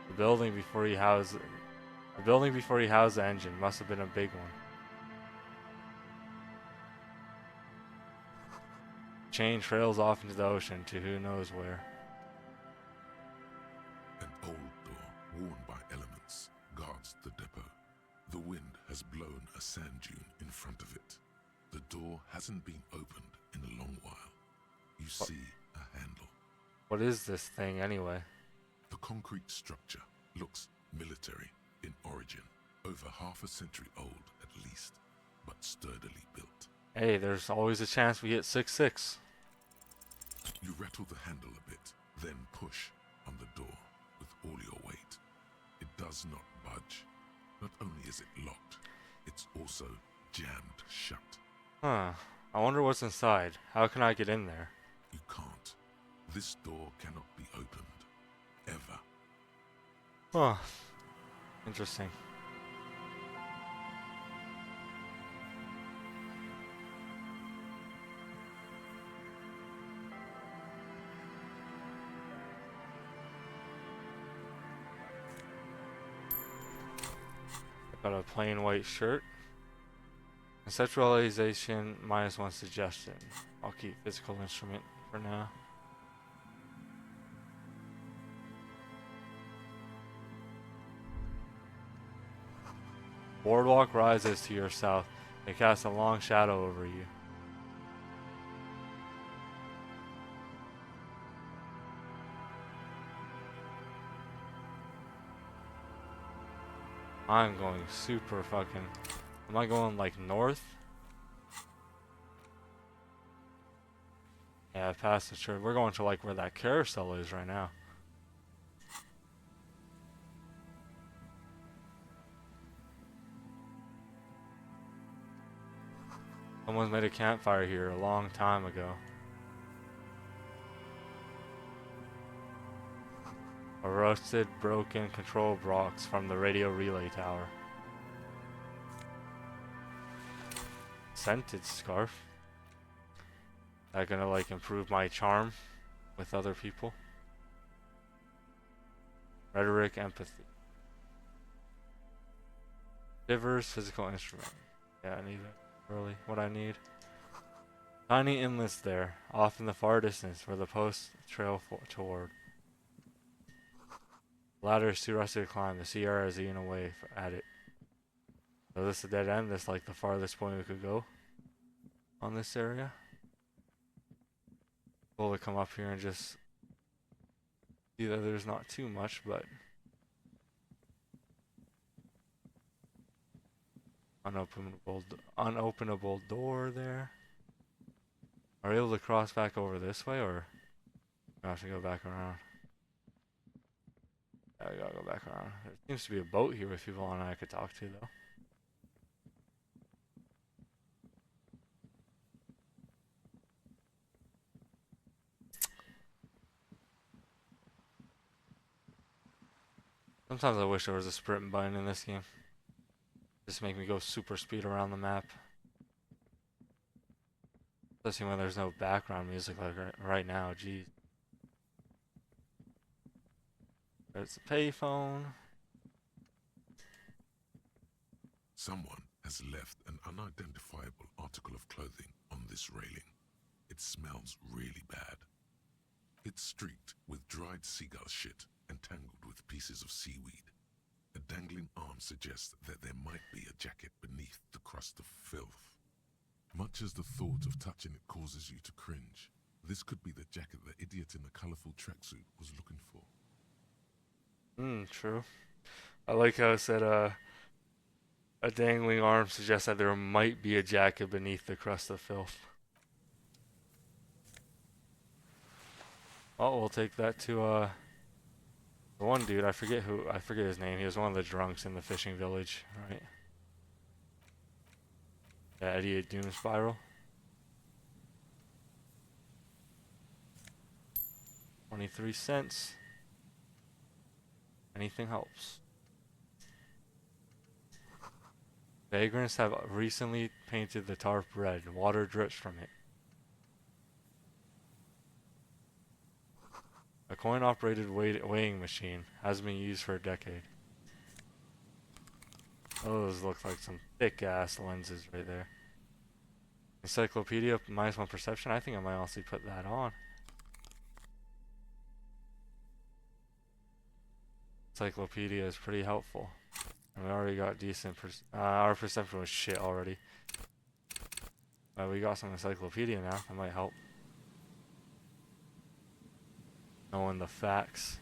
The building before he housed the engine must have been a big one. The chain trails off into the ocean to who knows where. An old door, worn by elements, guards the depot. The wind has blown a sand dune in front of it. The door hasn't been opened in a long while. You see a handle. What is this thing anyway? The concrete structure looks military in origin, over half a century old at least, but sturdily built. Hey, there's always a chance we hit 6-6. You rattle the handle a bit, then push on the door with all your weight. It does not budge. Not only is it locked, it's also jammed shut. Huh. I wonder what's inside. How can I get in there? You can't. This door cannot be opened. Ever. Huh. Interesting. Got a plain white shirt. Conceptualization -1 suggestion. I'll keep physical instrument for now. Boardwalk rises to your south. It casts a long shadow over you. I'm going super fucking... Am I going like north? Yeah, past the church. We're going to like where that carousel is right now. Someone's made a campfire here a long time ago. A rusted, broken control box from the radio relay tower. Scented scarf. That gonna like improve my charm with other people? Rhetoric, empathy. Diverse physical instrument. Yeah, I need it. Really, what I need. Tiny inlets there, off in the far distance, where the posts trail toward. Ladder is too rusty to climb. The Sierra is eating away at it. So this is a dead end. This is like the farthest point we could go on this area. We'll come up here and just see that there's not too much, but unopenable door there. Are we able to cross back over this way, or I have to go back around? Yeah, I gotta go back around. There seems to be a boat here with people on it I could talk to, though. Sometimes I wish there was a sprint button in this game. Just make me go super speed around the map. Especially when there's no background music like right now, geez. There's a payphone. Someone has left an unidentifiable article of clothing on this railing. It smells really bad. It's streaked with dried seagull shit and tangled with pieces of seaweed. A dangling arm suggests that there might be a jacket beneath the crust of filth. Much as the thought of touching it causes you to cringe, this could be the jacket the idiot in the colourful tracksuit was looking for. True. I like how it said, a dangling arm suggests that there might be a jacket beneath the crust of filth. Oh, we'll take that to, the one dude, I forget his name. He was one of the drunks in the fishing village, right? Yeah, Idiot Doom Spiral. 23 cents. Anything helps. Vagrants have recently painted the tarp red. Water drips from it. A coin-operated weighing machine has been used for a decade. Those look like some thick-ass lenses right there. Encyclopedia -1 perception. I think I might honestly put that on. Encyclopedia is pretty helpful. And we already got decent our perception was shit already. But we got some encyclopedia now. That might help. Knowing the facts.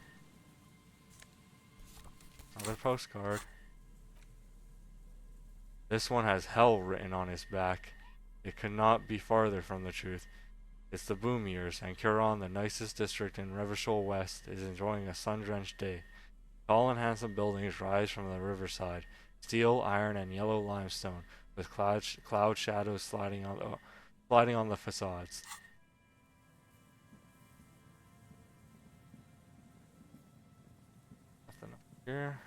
Another postcard. This one has hell written on its back. It could not be farther from the truth. It's the boom years, and Curon, the nicest district in Revachol West, is enjoying a sun-drenched day. Tall and handsome buildings rise from the riverside, steel, iron, and yellow limestone, with cloud shadows sliding on the facades. Nothing up here.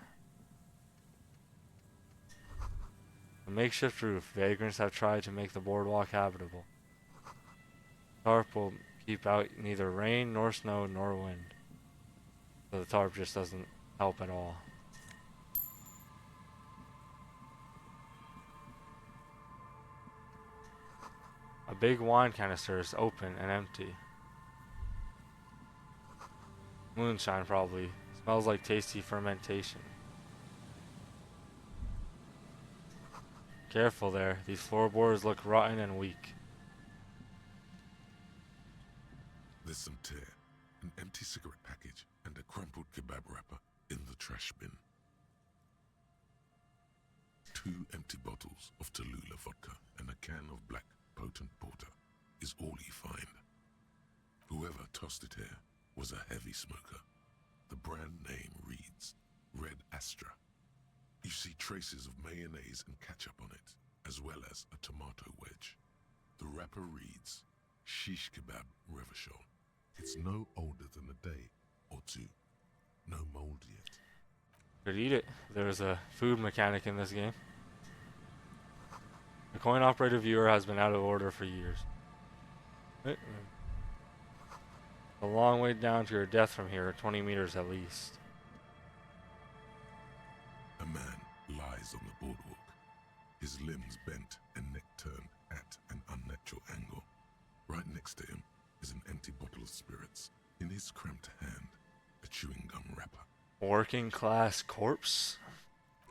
A makeshift roof. Vagrants have tried to make the boardwalk habitable. Tarp will keep out neither rain, nor snow, nor wind. So the tarp just doesn't help at all. A big wine canister is open and empty. Moonshine probably. Smells like tasty fermentation. Careful there. These floorboards look rotten and weak. There's some tear, an empty cigarette package, and a crumpled kebab wrapper in the trash bin. 2 empty bottles of Tallulah vodka and a can of black potent porter is all you find. Whoever tossed it here was a heavy smoker. The brand name reads Red Astra. You see traces of mayonnaise and ketchup on it, as well as a tomato wedge. The wrapper reads Shish Kebab Revachol. It's no older than a day or two. No mold yet. Could eat it. There's a food mechanic in this game. The coin-operated viewer has been out of order for years. A long way down to your death from here, 20 meters at least. A man lies on the boardwalk, his limbs bent and neck turned at an unnatural angle. Right next to him is an empty bottle of spirits. In his cramped hand, a chewing gum wrapper. Working class corpse?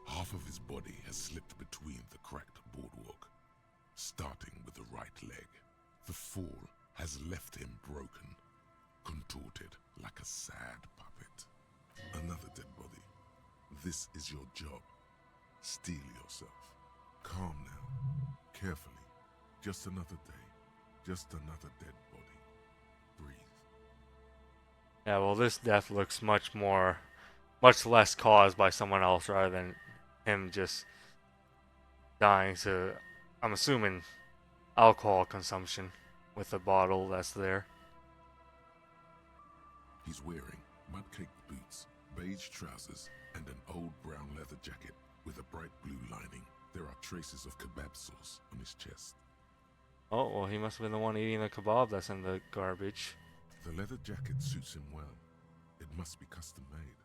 Half of his body has slipped between the cracked boardwalk, starting with the right leg. The fall has left him broken, contorted like a sad puppet. Another dead body. This is your job. Steel yourself. Calm now. Carefully. Just another day. Just another dead body. Breathe. Yeah, well, this death looks much less caused by someone else rather than him just dying to, I'm assuming, alcohol consumption with the bottle that's there. He's wearing mud-caked boots, beige trousers, and an old brown leather jacket with a bright blue lining. There are traces of kebab sauce on his chest. Oh, well, he must have been the one eating the kebab that's in the garbage. The leather jacket suits him well. It must be custom made.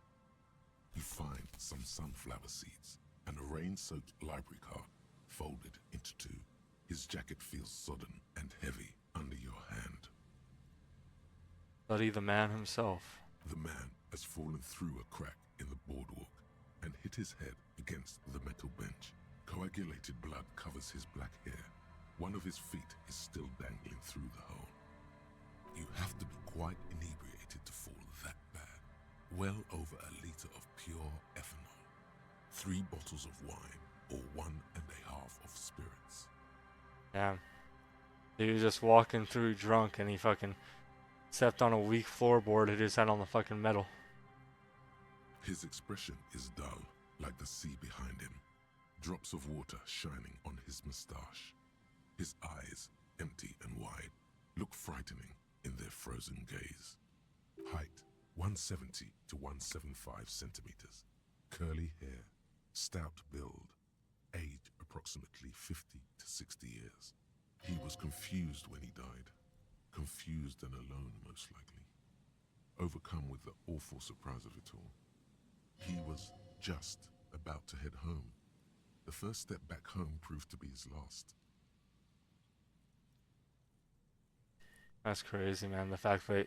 You find some sunflower seeds and a rain-soaked library card folded into 2. His jacket feels sodden and heavy under your hand. Study the man himself. The man has fallen through a crack in the boardwalk and hit his head against the metal bench. Coagulated blood covers his black hair. One of his feet is still dangling through the hole. You have to be quite inebriated to fall that bad. Well over a liter of pure ethanol. 3 bottles of wine, or 1.5 of spirits. Damn. He was just walking through drunk and he fucking stepped on a weak floorboard, hit his head on the fucking metal. His expression is dull, like the sea behind him. Drops of water shining on his mustache. His eyes, empty and wide, look frightening in their frozen gaze. Height 170 to 175 centimeters, curly hair, stout build, age approximately 50 to 60 years. He was confused when he died, confused and alone most likely, overcome with the awful surprise of it all. He was just about to head home. The first step back home proved to be his last. That's crazy, man. The fact that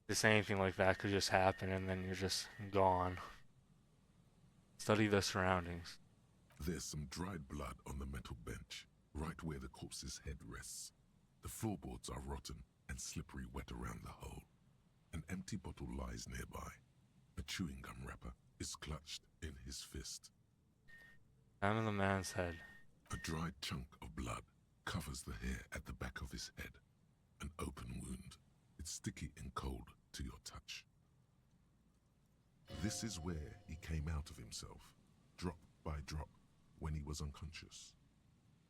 this anything like that could just happen and then you're just gone. Study the surroundings. There's some dried blood on the metal bench, right where the corpse's head rests. The floorboards are rotten and slippery wet around the hole. An empty bottle lies nearby. A chewing gum wrapper is clutched in his fist. I'm in the man's head. A dried chunk of blood covers the hair at the back of his head. An open wound. It's sticky and cold to your touch. This is where he came out of himself, drop by drop, when he was unconscious.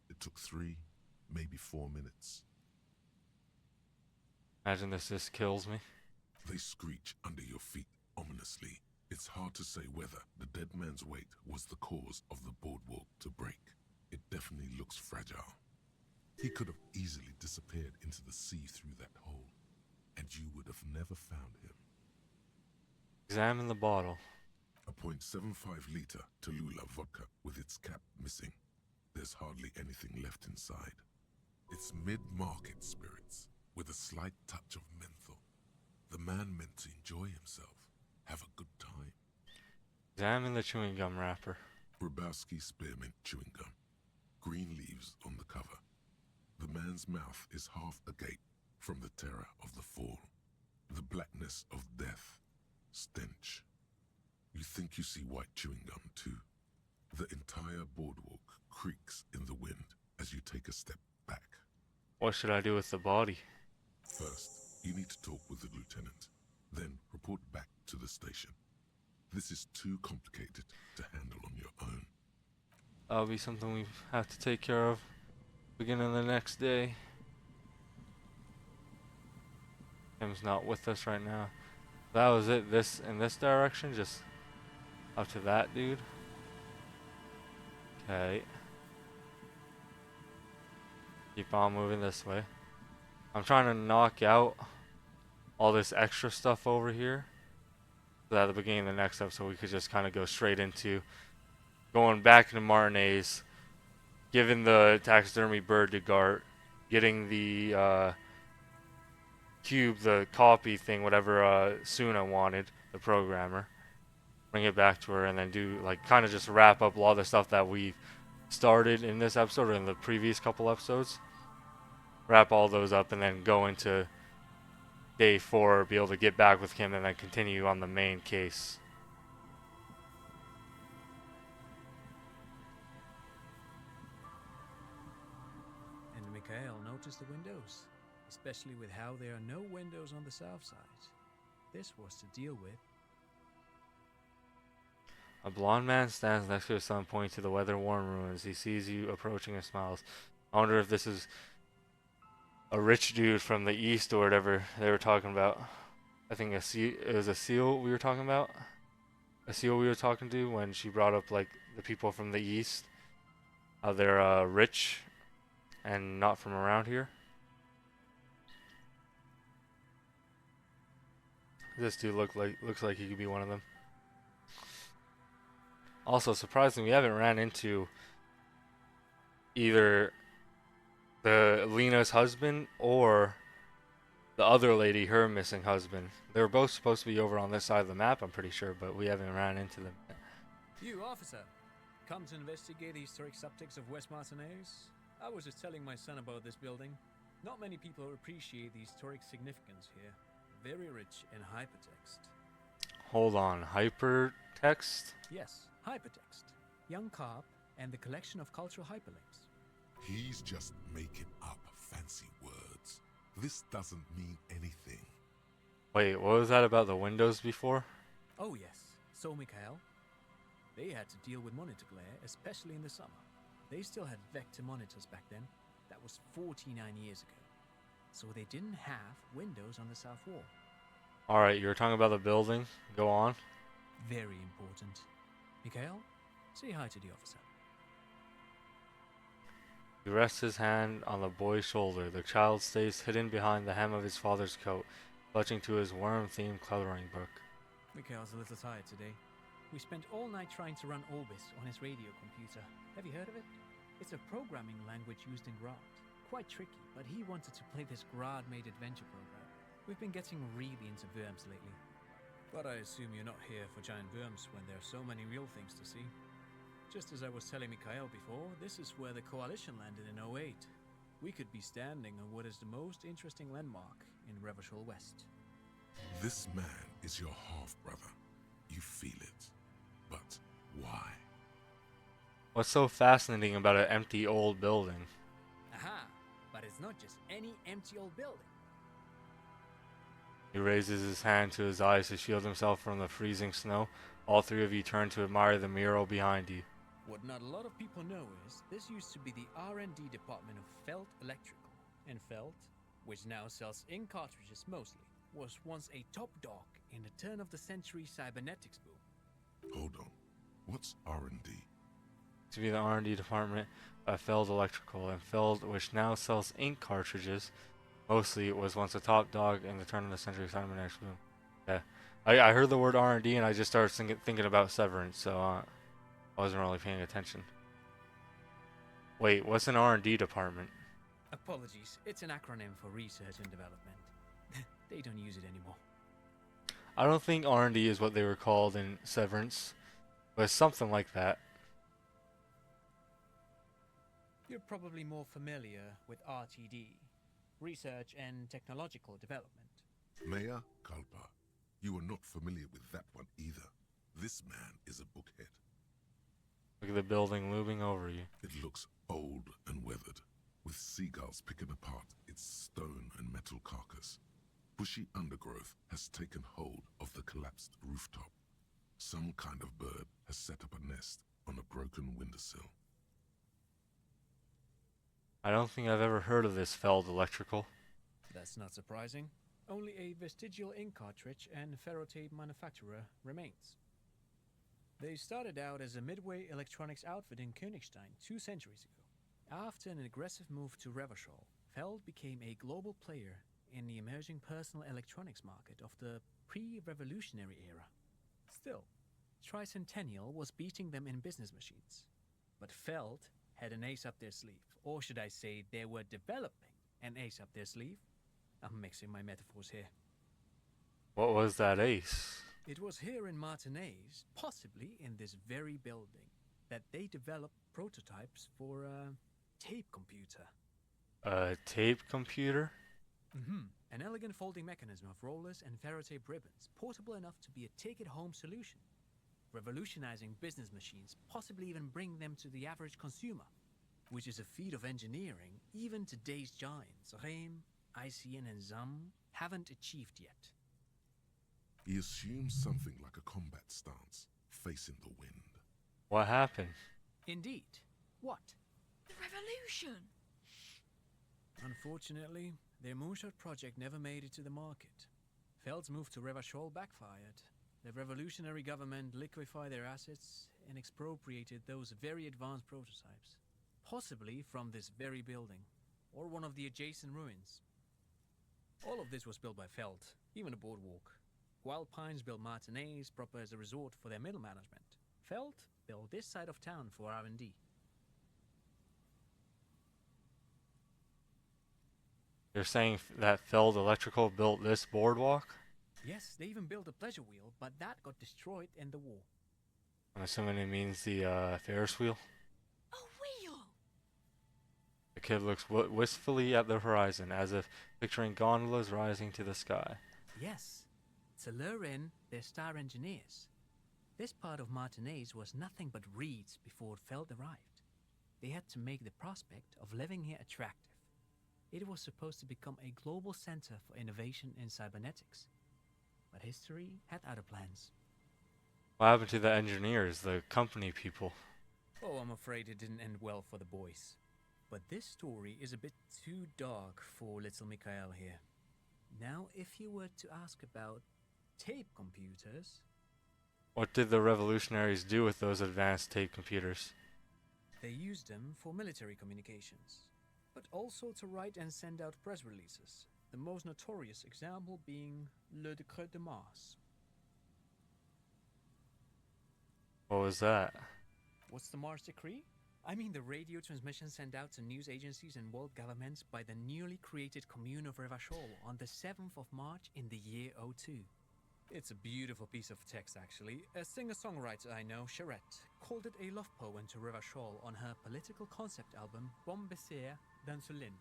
It took 3, maybe 4 minutes. Imagine this just kills me. They screech under your feet ominously. It's hard to say whether the dead man's weight was the cause of the boardwalk to break. It definitely looks fragile. He could have easily disappeared into the sea through that hole, and you would have never found him. Examine the bottle. A .75 liter Tallulah vodka with its cap missing. There's hardly anything left inside. It's mid-market spirits with a slight touch of menthol. The man meant to enjoy himself, have a good time. Examine the chewing gum wrapper. Grabowski spearmint chewing gum. Green leaves on the cover. The man's mouth is half agape from the terror of the fall. The blackness of death. Stench. You think you see white chewing gum too. The entire boardwalk creaks in the wind as you take a step back. What should I do with the body? First, you need to talk with the lieutenant, then report back to the station. This is too complicated to handle on your own. That'll be something we have to take care of beginning of the next day. Tim's not with us right now. That was it. This in this direction, just up to that dude. Okay. Keep on moving this way. I'm trying to knock out all this extra stuff over here, so that at the beginning of the next episode we could just kind of go straight into going back into Martinez, giving the taxidermy bird to Gart, getting the cube, the copy thing, whatever Suna wanted, the programmer, bring it back to her, and then do like kind of just wrap up a lot of the stuff that we started in this episode or in the previous couple episodes. Wrap all those up and then go into day 4, be able to get back with him and then continue on the main case. And Mikhail noticed the windows, especially with how there are no windows on the south side. This was to deal with. A blond man stands next to his son, pointing to the weather-worn ruins. He sees you approaching and smiles. I wonder if this is a rich dude from the east or whatever they were talking about. I think it was a seal we were talking about. A seal we were talking to when she brought up like the people from the east. How they're rich and not from around here. This dude looks like he could be one of them. Also, surprisingly, we haven't ran into either the Lena's husband or the other lady, her missing husband. They were both supposed to be over on this side of the map, I'm pretty sure, but we haven't ran into them yet. You, officer, come to investigate the historic subtext of West Martinez? I was just telling my son about this building. Not many people appreciate the historic significance here. Very rich in hypertext. Hold on, hypertext? Yes, hypertext. Young Carp and the collection of cultural hyperlinks. He's just making up fancy words. This doesn't mean anything. Wait, what was that about the windows before? Oh yes, so Mikhail. They had to deal with monitor glare, especially in the summer. They still had vector monitors back then. That was 49 years ago. So they didn't have windows on the south wall. Alright, you were talking about the building. Go on. Very important. Mikhail, say hi to the officer. He rests his hand on the boy's shoulder. The child stays hidden behind the hem of his father's coat, clutching to his worm-themed coloring book. Mikhail's a little tired today. We spent all night trying to run Orbis on his radio computer. Have you heard of it? It's a programming language used in Grad. Quite tricky, but he wanted to play this Grad-made adventure program. We've been getting really into worms lately. But I assume you're not here for giant worms when there are so many real things to see. Just as I was telling Mikhail before, this is where the Coalition landed in '08. We could be standing on what is the most interesting landmark in Revachol West. This man is your half-brother. You feel it. But why? What's so fascinating about an empty old building? Aha! But it's not just any empty old building. He raises his hand to his eyes to shield himself from the freezing snow. All three of you turn to admire the mural behind you. What not a lot of people know is this used to be the R&D department of Feld Electrical. And Feld, which now sells ink cartridges mostly, was once a top dog in the turn-of-the-century cybernetics boom. Hold on. What's R&D? To be the R&D department at Feld Electrical, and Feld, which now sells ink cartridges, mostly it was once a top dog in the turn-of-the-century cybernetics boom. Yeah, I heard the word R&D and I just started thinking about Severance, so I wasn't really paying attention. Wait, what's an R&D department? Apologies, it's an acronym for research and development. They don't use it anymore. I don't think R&D is what they were called in Severance, but it's something like that. You're probably more familiar with RTD, Research and Technological Development. Mayor Kalpa, you are not familiar with that one either. This man is a bookhead. Look at the building looming over you. It looks old and weathered, with seagulls picking apart its stone and metal carcass. Bushy undergrowth has taken hold of the collapsed rooftop. Some kind of bird has set up a nest on a broken windowsill. I don't think I've ever heard of this Feld Electrical. That's not surprising. Only a vestigial ink cartridge and ferrotape manufacturer remains. They started out as a midway electronics outfit in Königstein 2 centuries ago. After an aggressive move to Revachol, Feld became a global player in the emerging personal electronics market of the pre-revolutionary era. Still, Tricentennial was beating them in business machines. But Feld had an ace up their sleeve, or should I say they were developing an ace up their sleeve? I'm mixing my metaphors here. What was that ace? It was here in Martinez, possibly in this very building, that they developed prototypes for a tape computer. A tape computer? An elegant folding mechanism of rollers and ferrotape ribbons, portable enough to be a take-it-home solution. Revolutionizing business machines, possibly even bring them to the average consumer, which is a feat of engineering even today's giants, Rehm, ICN and ZAM, haven't achieved yet. He assumes something like a combat stance, facing the wind. What happened? Indeed. What? The revolution! Unfortunately, their moonshot project never made it to the market. Feld's move to Revachol backfired. The revolutionary government liquefied their assets and expropriated those very advanced prototypes, possibly from this very building, or one of the adjacent ruins. All of this was built by Feld, even the boardwalk. Wild Pines built Martinez proper as a resort for their middle management. Feld built this side of town for R&D. You're saying that Feld Electrical built this boardwalk? Yes, they even built a pleasure wheel, but that got destroyed in the war. I'm assuming it means the Ferris wheel. A wheel! The kid looks wistfully at the horizon, as if picturing gondolas rising to the sky. Yes, to lure in their star engineers. This part of Martinez was nothing but reeds before Feld arrived. They had to make the prospect of living here attractive. It was supposed to become a global center for innovation in cybernetics. But history had other plans. What happened to the engineers, the company people? Oh, I'm afraid it didn't end well for the boys. But this story is a bit too dark for little Mikhail here. Now, if you were to ask about Tape computers? What did the revolutionaries do with those advanced tape computers? They used them for military communications, but also to write and send out press releases, the most notorious example being Le Décret de Mars. What was that? What's the Mars Decree? I mean the radio transmission sent out to news agencies and world governments by the newly created Commune of Revachol on the 7th of March in the year 02. It's a beautiful piece of text, actually. A singer-songwriter I know, Charette, called it a love poem to Revachol on her political concept album, Bon Baiser dans ce Lind.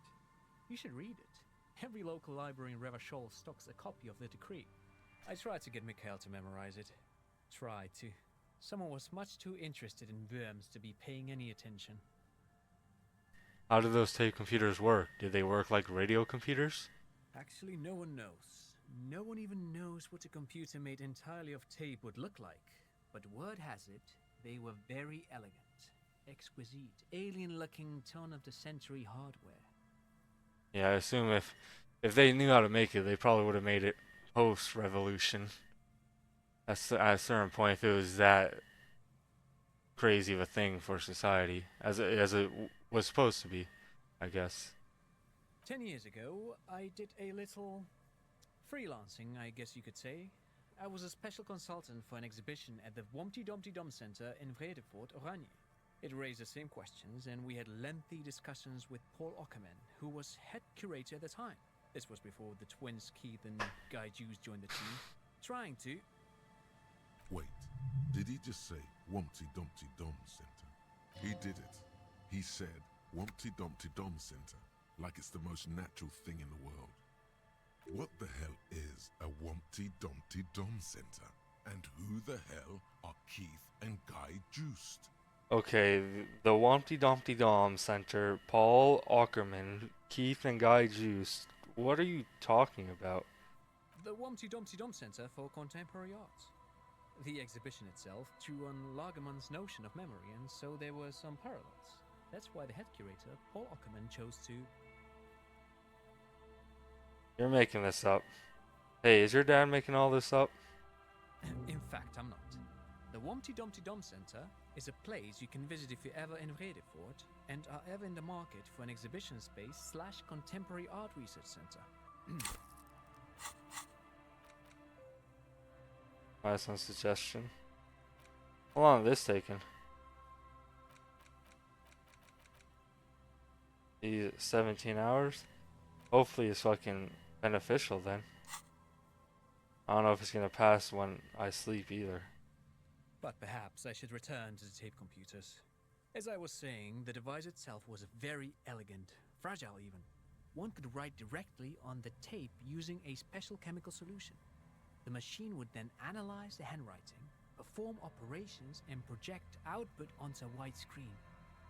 You should read it. Every local library in Revachol stocks a copy of the decree. I tried to get Mikhail to memorize it. Tried to. Someone was much too interested in worms to be paying any attention. How did those tape computers work? Did they work like radio computers? Actually, no one knows. No one even knows what a computer made entirely of tape would look like. But word has it, they were very elegant, exquisite, alien-looking turn-of-the-century hardware. Yeah, I assume if they knew how to make it, they probably would have made it post-revolution. At a certain point, if it was that crazy of a thing for society, as it was supposed to be, I guess. 10 years ago, I did a little freelancing, I guess you could say. I was a special consultant for an exhibition at the Womty Dumpty Dum Center in Vredefort, Oranje. It raised the same questions, and we had lengthy discussions with Paul Ockerman, who was head curator at the time. This was before the twins Keith and Guy Jews joined the team, trying to... Wait, did he just say Wumpty Dumpty Dum Center? He did it. He said Wumpty Dumpty Dum Center, like it's the most natural thing in the world. What the hell is a Wumpty Dumpty Dum Center? And who the hell are Keith and Guy Juiced? Okay, the Wumpty Dumpty Dom Center, Paul Ockerman, Keith and Guy Juice. What are you talking about? The Womty Dumpty Dum Center for Contemporary Art. The exhibition itself drew on Lagerman's notion of memory, and so there were some parallels. That's why the head curator, Paul Ockerman, chose to... You're making this up. Hey, is your dad making all this up? In fact, I'm not. The Womty Dumpty Dum Center is a place you can visit if you're ever in Vredefort and are ever in the market for an exhibition space / contemporary art research center. That's one suggestion. How long is this taking? 17 hours? Hopefully it's fucking beneficial then. I don't know if it's gonna pass when I sleep either. But perhaps I should return to the tape computers. As I was saying, the device itself was very elegant, fragile even. One could write directly on the tape using a special chemical solution. The machine would then analyze the handwriting, perform operations, and project output onto a white screen.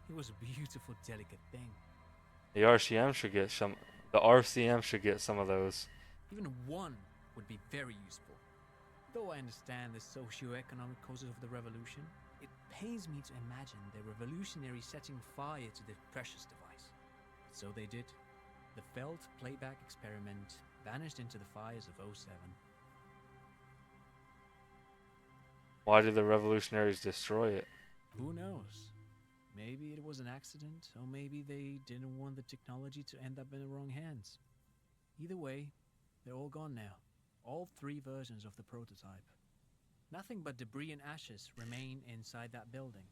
It was a beautiful, delicate thing. The RCM should get some. The RCM should get some of those. Even one would be very useful. Though I understand the socio-economic causes of the revolution, it pains me to imagine the revolutionaries setting fire to the precious device. But so they did. The failed playback experiment vanished into the fires of 07. Why did the revolutionaries destroy it? Who knows? Maybe it was an accident, or maybe they didn't want the technology to end up in the wrong hands. Either way, they're all gone now. All 3 versions of the prototype. Nothing but debris and ashes remain inside that building.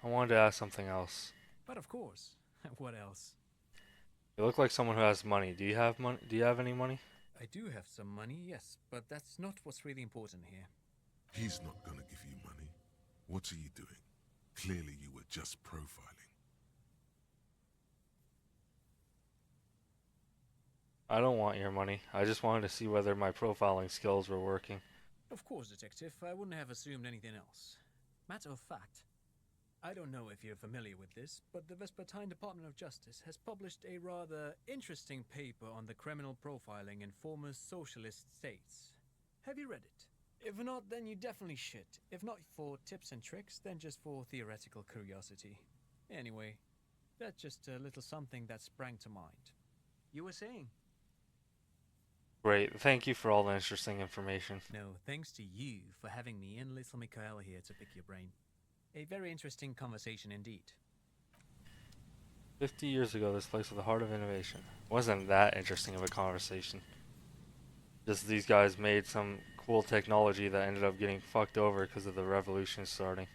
I wanted to ask something else. But of course, what else? You look like someone who has money. Do you have money? Do you have any money? I do have some money, yes, but that's not what's really important here. He's not gonna give you money. What are you doing? Clearly you were just profiling. I don't want your money. I just wanted to see whether my profiling skills were working. Of course, Detective. I wouldn't have assumed anything else. Matter of fact, I don't know if you're familiar with this, but the Vespertine Department of Justice has published a rather interesting paper on the criminal profiling in former socialist states. Have you read it? If not, then you definitely should. If not for tips and tricks, then just for theoretical curiosity. Anyway, that's just a little something that sprang to mind. You were saying? Great. Thank you for all the interesting information. No, thanks to you for having me and little Mikhail here to pick your brain. A very interesting conversation indeed. 50 years ago, this place was the heart of innovation. Wasn't that interesting of a conversation. Just these guys made some cool technology that ended up getting fucked over because of the revolution starting.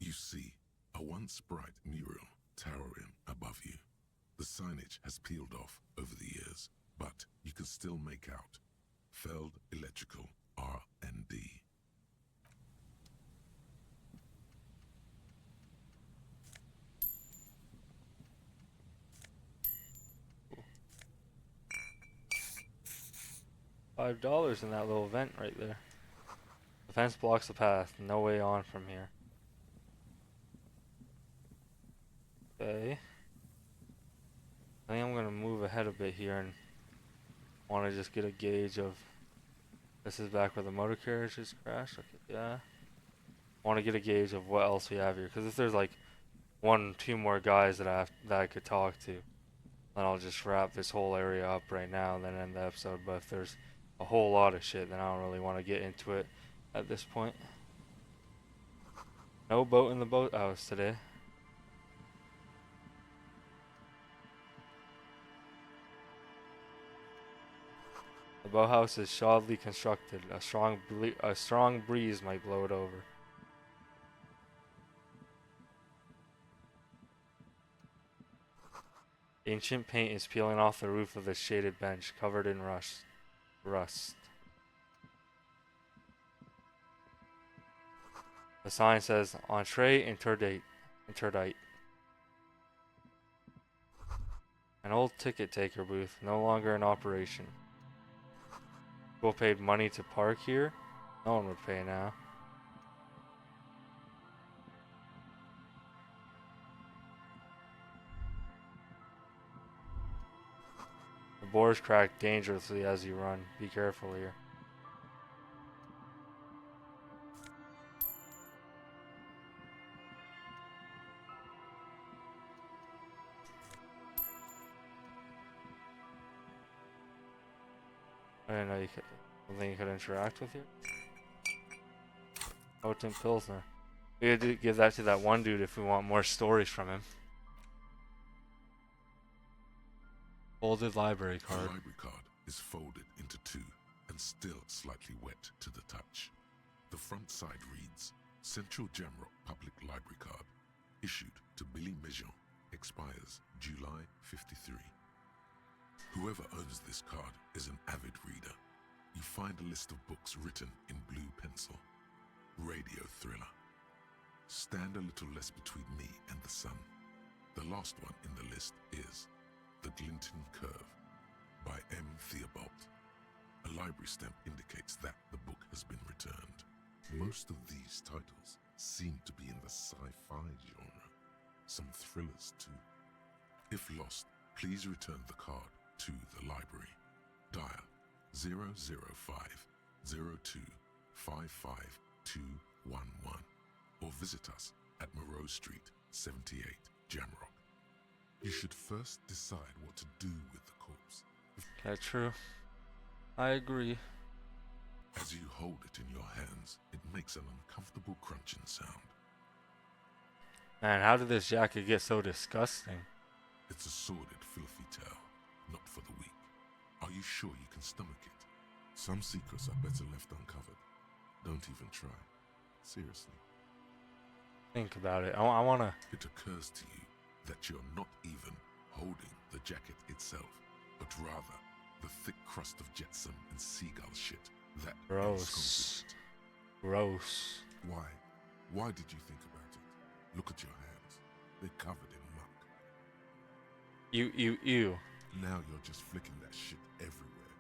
You see a once bright mural towering above you. The signage has peeled off over the years, but you can still make out Feld Electrical R&D. $5 in that little vent right there. The fence blocks the path. No way on from here. Okay. I think I'm gonna move ahead a bit here and want to just get a gauge of. This is back where the motor carriage is crashed. Okay, yeah. I want to get a gauge of what else we have here, because if there's like one, two more guys that I could talk to, then I'll just wrap this whole area up right now and then end the episode. But if there's a whole lot of shit, then I don't really want to get into it at this point. No boat in the boathouse today. The boathouse is shoddily constructed. A strong breeze might blow it over. Ancient paint is peeling off the roof of the shaded bench, covered in rust. The sign says, "Entree interdite." An old ticket taker booth, no longer in operation. People paid money to park here. No one would pay now. The boards crack dangerously as you run. Be careful here. I didn't know you could. Something you could interact with here. Potent Pilsner. We had to give that to that one dude if we want more stories from him. Folded library The card. library card is folded into two and still slightly wet to the touch. The front side reads, Central Jamrock Public Library Card, issued to Billy Mejean, expires July 53. Whoever owns this card is an avid reader. You find a list of books written in blue pencil. Radio thriller. Stand a little less between me and the sun. The last one in the list is The Glinton Curve by M. Theobald. A library stamp indicates that the book has been returned. Most of these titles seem to be in the sci-fi genre. Some thrillers too. If lost, please return the card to the library. Dial 005 02 55211 or visit us at Moreau Street, 78, Jamrock. You should first decide what to do with the corpse. That's true. I agree. As you hold it in your hands, it makes an uncomfortable crunching sound. Man, how did this jacket get so disgusting? It's a sordid, filthy tale, not for the weak. Are you sure you can stomach it? Some secrets are better left uncovered. Don't even try. Seriously. Think about it. I wanna. It occurs to you that you're not even holding the jacket itself, but rather the thick crust of jetsam and seagull shit that Gross. ensconces it. Gross. Why? Why did you think about it? Look at your hands. They're covered in muck. Ew. Now you're just flicking that shit everywhere.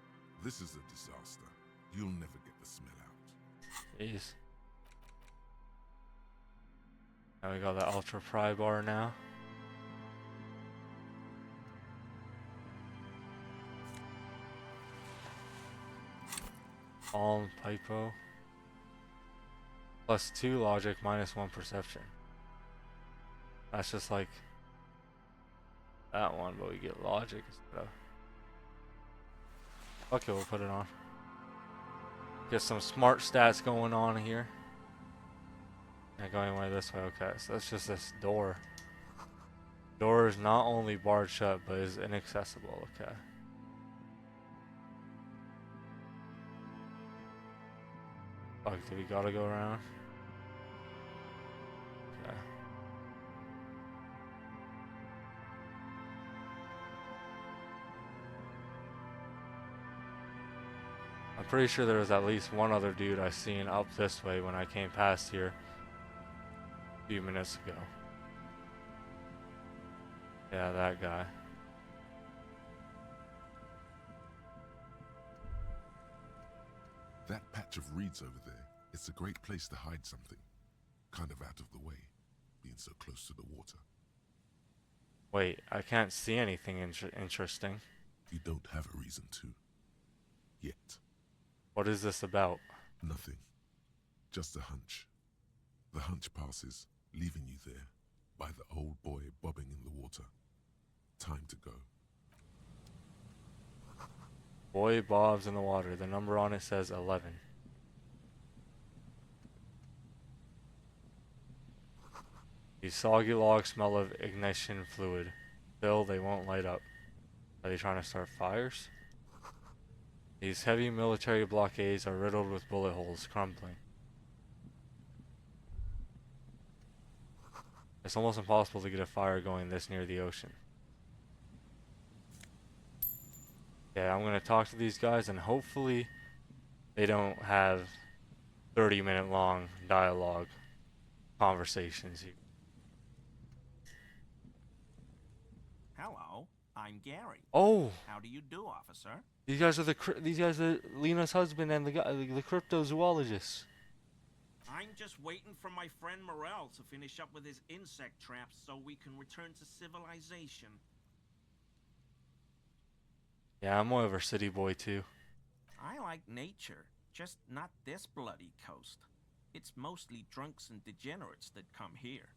This is a disaster. You'll never get the smell out. Jeez. Now we got the ultra pry bar now. Palm Pypo. +2 logic, -1 perception. That's just like that one, but we get logic instead of. Okay, we'll put it on. Get some smart stats going on here. Yeah, going away this way. Okay, so that's just this door. Door is not only barred shut, but is inaccessible. Okay. Fuck, do we gotta go around? Okay. I'm pretty sure there was at least one other dude I seen up this way when I came past here a few minutes ago. Yeah, that guy. That patch of reeds over there, it's a great place to hide something. Kind of out of the way, being so close to the water. Wait, I can't see anything interesting. You don't have a reason to. Yet. What is this about? Nothing. Just a hunch. The hunch passes, leaving you there, by the old boy bobbing in the water. Time to go. Boy bobs in the water. The number on it says 11. These soggy logs smell of ignition fluid. Still, they won't light up. Are they trying to start fires? These heavy military blockades are riddled with bullet holes, crumbling. It's almost impossible to get a fire going this near the ocean. Yeah, I'm gonna talk to these guys and hopefully they don't have 30-minute long dialogue conversations. Hello, I'm Gary. Oh, How do you do, officer? these guys are Lena's husband and the guy, the cryptozoologist. I'm just waiting for my friend Morel to finish up with his insect traps so we can return to civilization. Yeah, I'm more of a city boy too. I like nature, just not this bloody coast. It's mostly drunks and degenerates that come here.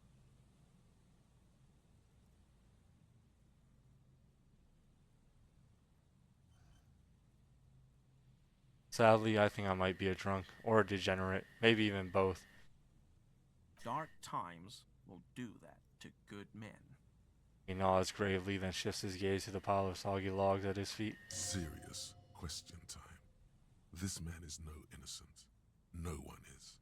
Sadly, I think I might be a drunk or a degenerate, maybe even both. Dark times will do that to good men. He nods gravely, then shifts his gaze to the pile of soggy logs at his feet. Serious question time. This man is no innocent. No one is.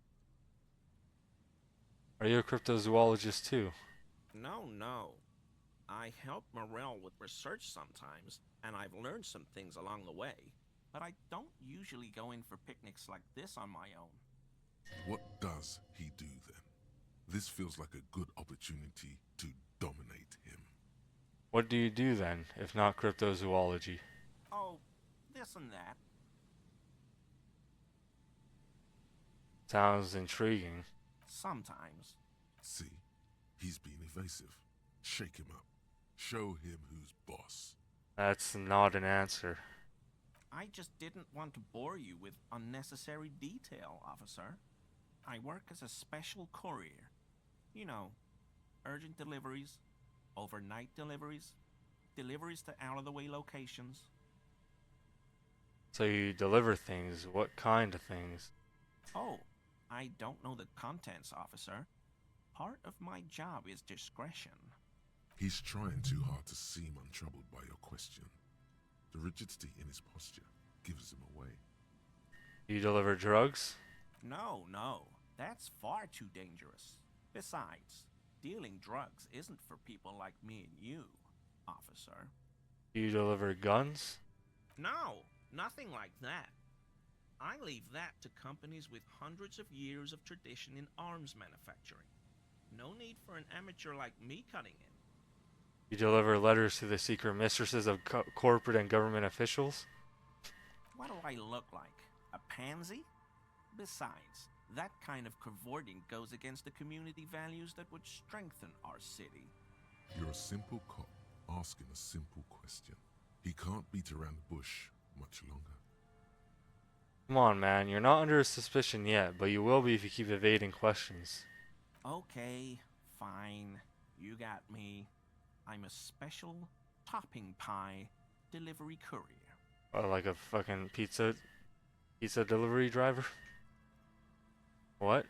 Are you a cryptozoologist too? No. I help Morel with research sometimes, and I've learned some things along the way. But I don't usually go in for picnics like this on my own. What does he do then? This feels like a good opportunity to dominate him. What do you do then, if not cryptozoology? Oh, this and that. Sounds intriguing. Sometimes. See, he's being evasive. Shake him up. Show him who's boss. That's not an answer. I just didn't want to bore you with unnecessary detail, officer. I work as a special courier. You know, urgent deliveries, overnight deliveries, deliveries to out-of-the-way locations. So you deliver things. What kind of things? Oh, I don't know the contents, officer. Part of my job is discretion. He's trying too hard to seem untroubled by your question. The rigidity in his posture gives him away. You deliver drugs? No. That's far too dangerous. Besides, dealing drugs isn't for people like me and you, officer. You deliver guns? No, nothing like that. I leave that to companies with hundreds of years of tradition in arms manufacturing. No need for an amateur like me cutting in. You deliver letters to the secret mistresses of corporate and government officials? What do I look like? A pansy? Besides, that kind of cavorting goes against the community values that would strengthen our city. You're a simple cop asking a simple question. He can't beat around the bush much longer. Come on, man. You're not under suspicion yet, but you will be if you keep evading questions. Okay, fine. You got me. I'm a special topping pie delivery courier. Like a fucking pizza delivery driver? What?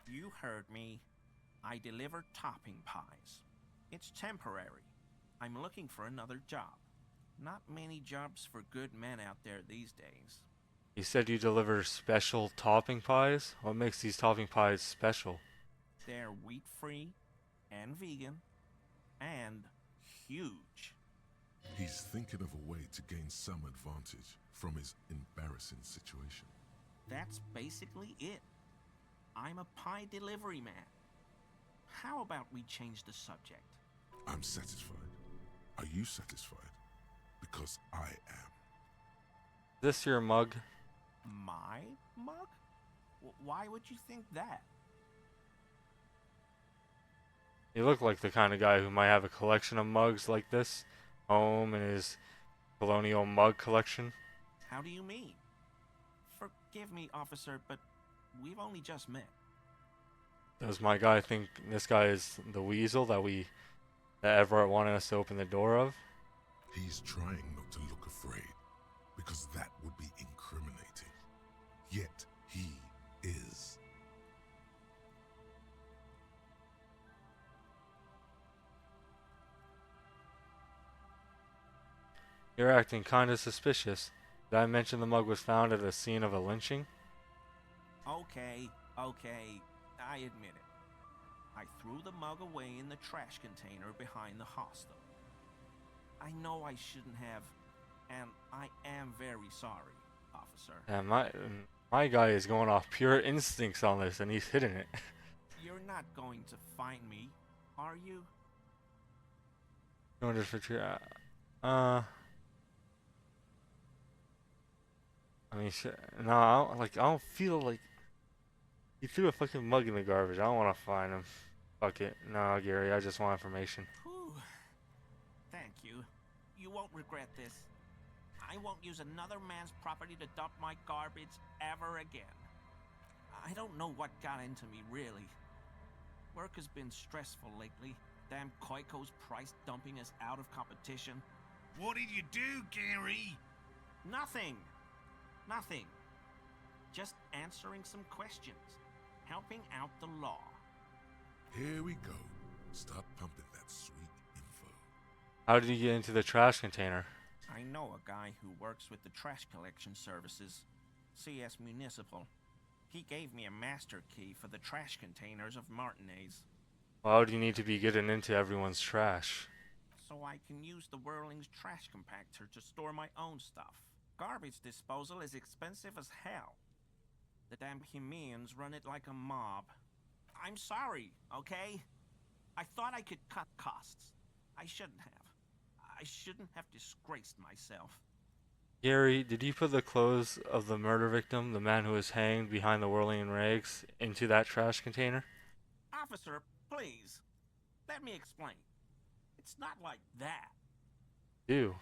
You heard me. I deliver topping pies. It's temporary. I'm looking for another job. Not many jobs for good men out there these days. You said you deliver special topping pies? What makes these topping pies special? They're wheat-free and vegan and huge. He's thinking of a way to gain some advantage from his embarrassing situation. That's basically it. I'm a pie delivery man. How about we change the subject? I'm satisfied. Are you satisfied? Because I am. Is this your mug? My mug? Why would you think that? You look like the kind of guy who might have a collection of mugs like this home in his colonial mug collection. How do you mean? Forgive me, officer, but we've only just met. Does my guy think this guy is the weasel that Everett wanted us to open the door of? He's trying not to look afraid, because that would be incriminating. Yet he is. You're acting kinda suspicious. Did I mention the mug was found at the scene of a lynching? Okay, I admit it. I threw the mug away in the trash container behind the hostel. I know I shouldn't have, and I am very sorry, officer. And my guy is going off pure instincts on this, and he's hitting it. You're not going to find me, are you? No, just for I mean, shit. No, I don't feel like he threw a fucking mug in the garbage. I don't want to find him. Fuck it. No, Gary, I just want information. Whew. Thank you. You won't regret this. I won't use another man's property to dump my garbage ever again. I don't know what got into me, really. Work has been stressful lately. Damn Koiko's price dumping us out of competition. What did you do, Gary? Nothing. Just answering some questions. Helping out the law. Here we go. Start pumping that sweet info. How did you get into the trash container? I know a guy who works with the trash collection services, CS Municipal. He gave me a master key for the trash containers of Martinez. Why would you need to be getting into everyone's trash? So I can use the Whirling's trash compactor to store my own stuff. Garbage disposal is expensive as hell. The damn Hemians run it like a mob. I'm sorry, okay? I thought I could cut costs. I shouldn't have. I shouldn't have disgraced myself. Gary, did you put the clothes of the murder victim, the man who was hanged behind the whirling rags, into that trash container? Officer, please. Let me explain. It's not like that. Do.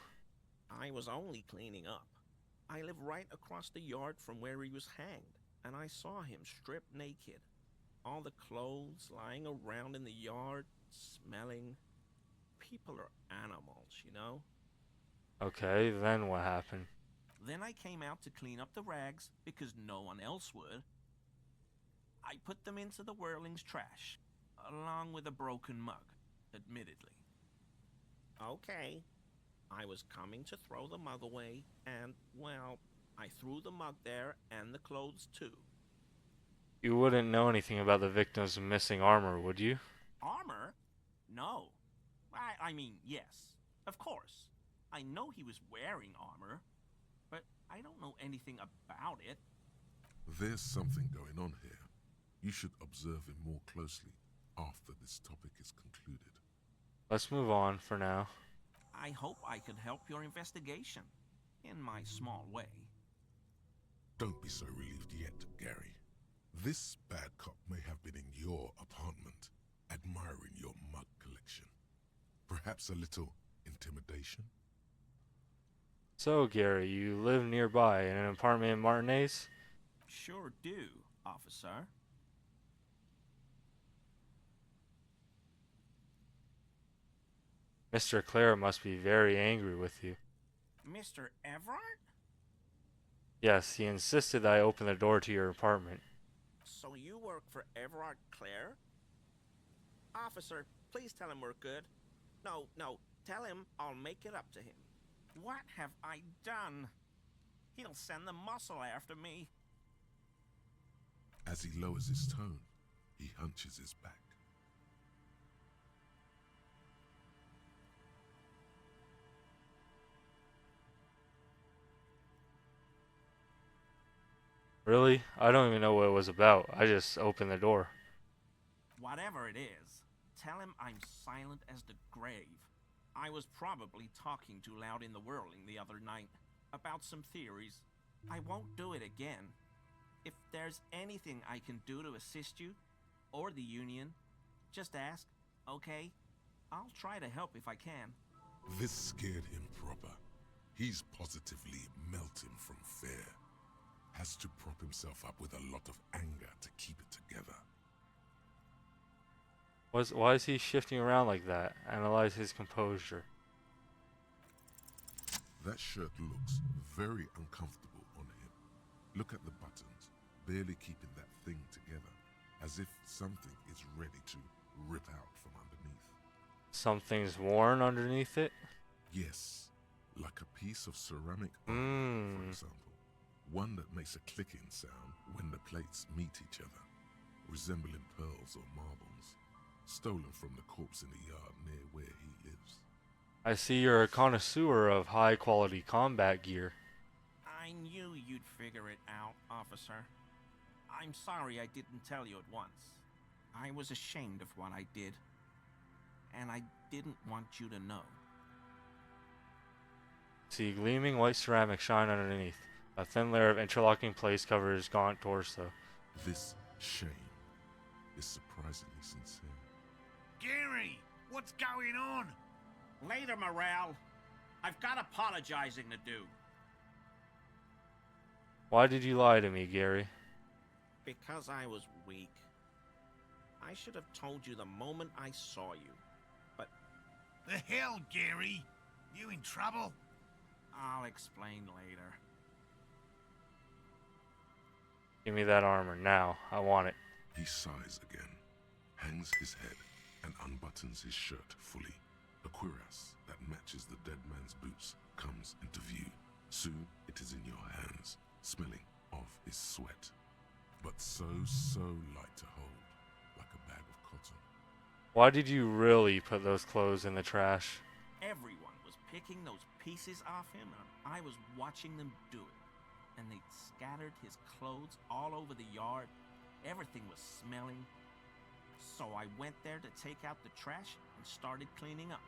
I was only cleaning up. I live right across the yard from where he was hanged, and I saw him stripped naked. All the clothes lying around in the yard, smelling. People are animals, you know? Okay, then what happened? Then I came out to clean up the rags because no one else would. I put them into the Whirling's trash, along with a broken mug, admittedly. Okay, I was coming to throw the mug away, and, well, I threw the mug there and the clothes too. You wouldn't know anything about the victim's missing armor, would you? Armor? No. I mean, yes, of course. I know he was wearing armor, but I don't know anything about it. There's something going on here. You should observe him more closely after this topic is concluded. Let's move on for now. I hope I can help your investigation, in my small way. Don't be so relieved yet, Gary. This bad cop may have been in your apartment, admiring your mug collection. Perhaps a little intimidation? So, Gary, you live nearby in an apartment in Martinez? Sure do, officer. Mr. Clare must be very angry with you. Mr. Everard? Yes, he insisted that I open the door to your apartment. So you work for Everard Clare? Officer, please tell him we're good. No, no, tell him I'll make it up to him. What have I done? He'll send the muscle after me. As he lowers his tone, he hunches his back. Really? I don't even know what it was about. I just opened the door. Whatever it is, tell him I'm silent as the grave. I was probably talking too loud in the whirling the other night about some theories. I won't do it again. If there's anything I can do to assist you, or the Union, just ask, okay? I'll try to help if I can. This scared him proper. He's positively melting from fear. Has to prop himself up with a lot of anger to keep it together. Why is he shifting around like that? Analyze his composure. That shirt looks very uncomfortable on him. Look at the buttons, barely keeping that thing together, as if something is ready to rip out from underneath. Something's worn underneath it? Yes, like a piece of ceramic armor, for example. One that makes a clicking sound when the plates meet each other, resembling pearls or marbles, stolen from the corpse in the yard near where he lives. I see you're a connoisseur of high-quality combat gear. I knew you'd figure it out, officer. I'm sorry I didn't tell you at once. I was ashamed of what I did, and I didn't want you to know. See gleaming white ceramic shine underneath. A thin layer of interlocking plates covers his gaunt torso. This shame is surprisingly sincere. Gary, what's going on? Later, Morale. I've got apologizing to do. Why did you lie to me, Gary? Because I was weak. I should have told you the moment I saw you. But The hell, Gary? You in trouble? I'll explain later. Give me that armor now. I want it. He sighs again, hangs his head, and unbuttons his shirt fully. A cuirass that matches the dead man's boots comes into view. Soon it is in your hands, smelling of his sweat. But so light to hold, like a bag of cotton. Why did you really put those clothes in the trash? Everyone was picking those pieces off him, and I was watching them do it. And they'd scattered his clothes all over the yard. Everything was smelling. So I went there to take out the trash and started cleaning up.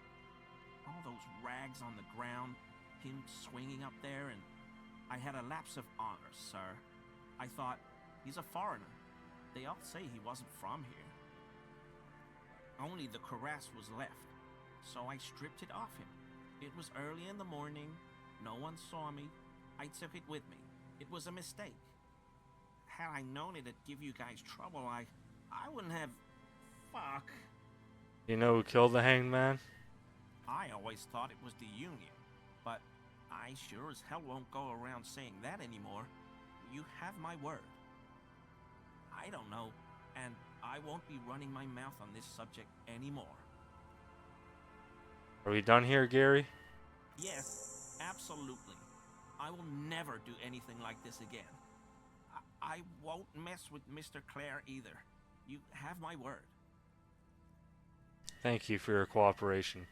All those rags on the ground, him swinging up there, and I had a lapse of honor, sir. I thought, he's a foreigner. They all say he wasn't from here. Only the cuirass was left, so I stripped it off him. It was early in the morning. No one saw me. I took it with me. It was a mistake. Had I known it'd give you guys trouble, I wouldn't have... Fuck. You know who killed the hanged man? I always thought it was the Union, but I sure as hell won't go around saying that anymore. You have my word. I don't know, and I won't be running my mouth on this subject anymore. Are we done here, Gary? Yes, absolutely. I will never do anything like this again. I won't mess with Mr. Clare either. You have my word. Thank you for your cooperation.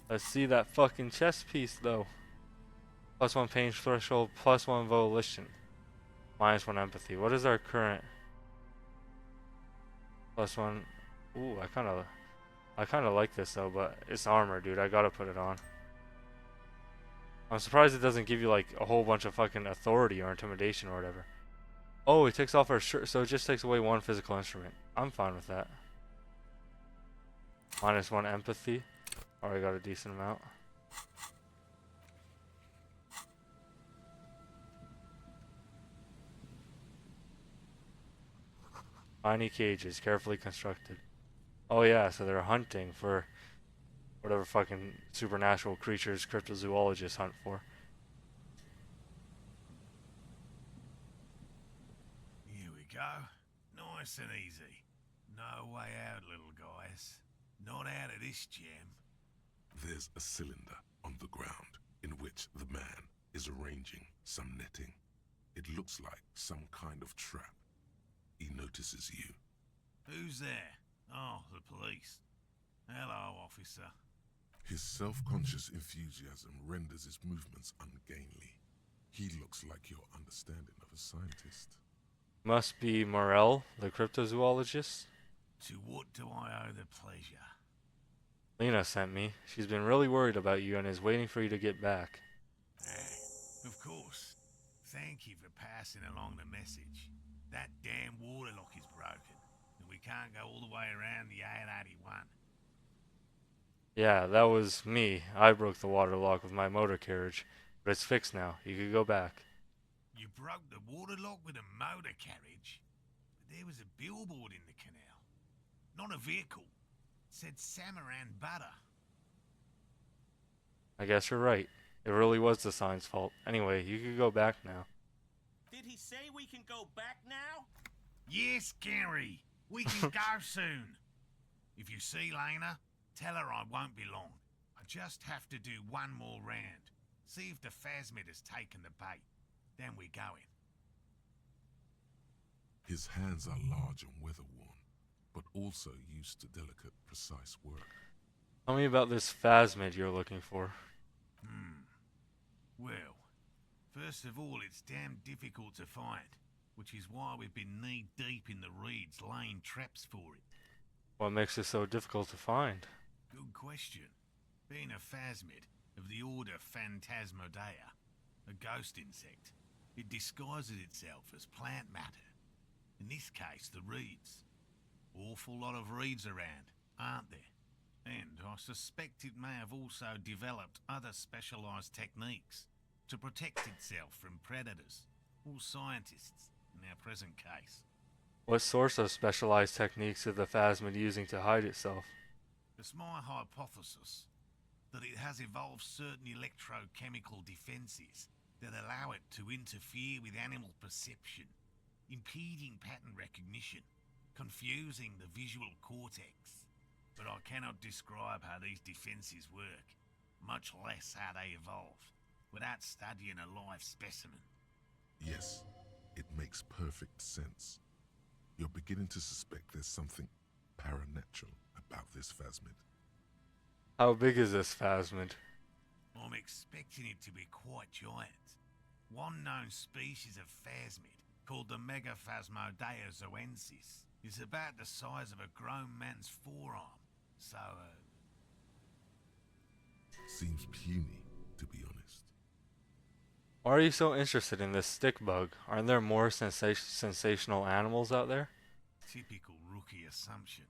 Let's see that fucking chess piece, though. +1 pain threshold, +1 volition. -1 empathy. What is our current? +1. Ooh, I kinda like this though, but it's armor, dude. I gotta put it on. I'm surprised it doesn't give you like a whole bunch of fucking authority or intimidation or whatever. Oh, it takes off our shirt, so it just takes away one physical instrument. I'm fine with that. -1 empathy. Already got a decent amount. Tiny cages, carefully constructed. Oh yeah, so they're hunting for whatever fucking supernatural creatures cryptozoologists hunt for. go. Nice and easy. No way out, little guys. Not out of this jam. There's a cylinder on the ground in which the man is arranging some netting. It looks like some kind of trap. He notices you. Who's there? Oh, the police. Hello, officer. His self-conscious enthusiasm renders his movements ungainly. He looks like your understanding of a scientist. Must be Morel, the cryptozoologist. To what do I owe the pleasure? Lena sent me. She's been really worried about you and is waiting for you to get back. Of course. Thank you for passing along the message. That damn water lock is broken, and we can't go all the way around the 881. Yeah, that was me. I broke the water lock with my motor carriage, but it's fixed now. You could go back. You broke the water lock with a motor carriage? But there was a billboard in the canal. Not a vehicle. It said Samaran Butter. I guess you're right. It really was the sign's fault. Anyway, you could go back now. Did he say we can go back now? Yes, Gary. We can go soon. If you see Lena, tell her I won't be long. I just have to do one more round. See if the phasmid has taken the bait. Then we're going. His hands are large and weather-worn, but also used to delicate, precise work. Tell me about this phasmid you're looking for. Well, first of all, it's damn difficult to find, which is why we've been knee-deep in the reeds laying traps for it. What makes it so difficult to find? Good question. Being a phasmid of the order Phantasmodea, a ghost insect, it disguises itself as plant matter. In this case, the reeds. Awful lot of reeds around, aren't there? And I suspect it may have also developed other specialised techniques to protect itself from predators or scientists in our present case. What sorts of specialized techniques is the phasmid using to hide itself? It's my hypothesis that it has evolved certain electrochemical defences that allow it to interfere with animal perception, impeding pattern recognition, confusing the visual cortex. But I cannot describe how these defences work, much less how they evolve, without studying a live specimen. Yes, it makes perfect sense. You're beginning to suspect there's something paranatural about this phasmid. How big is this phasmid? I'm expecting it to be quite giant. One known species of phasmid, called the Megaphasmodea zoensis, is about the size of a grown man's forearm. So, Seems puny, to be honest. Why are you so interested in this stick bug? Aren't there more sensational animals out there? typical rookie assumption.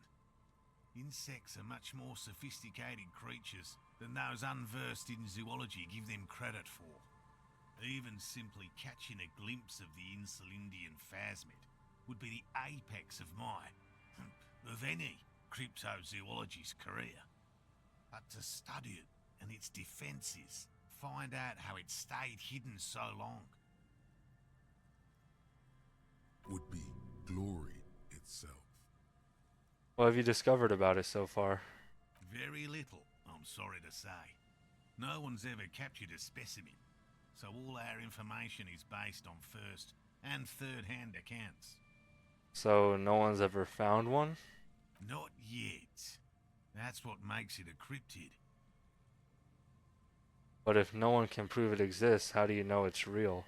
Insects are much more sophisticated creatures than those unversed in zoology give them credit for. Even simply catching a glimpse of the Insulindian phasmid would be the apex of any cryptozoologist's career. But to study it and its defences, find out how it stayed hidden so long, would be glory itself. What have you discovered about it so far? very little, I'm sorry to say. No one's ever captured a specimen, so all our information is based on first and third-hand accounts. So no one's ever found one? Not yet. That's what makes it a cryptid. But if no one can prove it exists, how do you know it's real?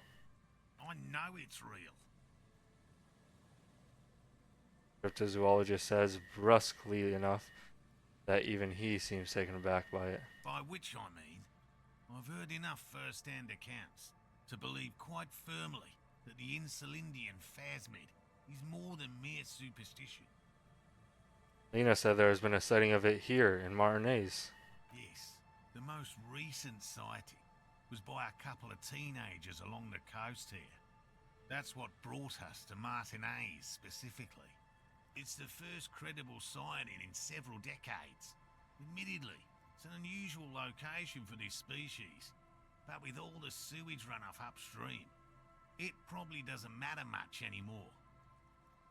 I know it's real. Cryptozoologist says brusquely enough that even he seems taken aback by it. By which I mean, I've heard enough first-hand accounts to believe quite firmly that the Insulindian phasmid is more than mere superstition. Lena said there has been a sighting of it here in Martinez. Yes, the most recent sighting was by a couple of teenagers along the coast here. That's what brought us to Martinez specifically. It's the first credible sighting in several decades. Admittedly, it's an unusual location for this species, but with all the sewage runoff upstream, it probably doesn't matter much anymore.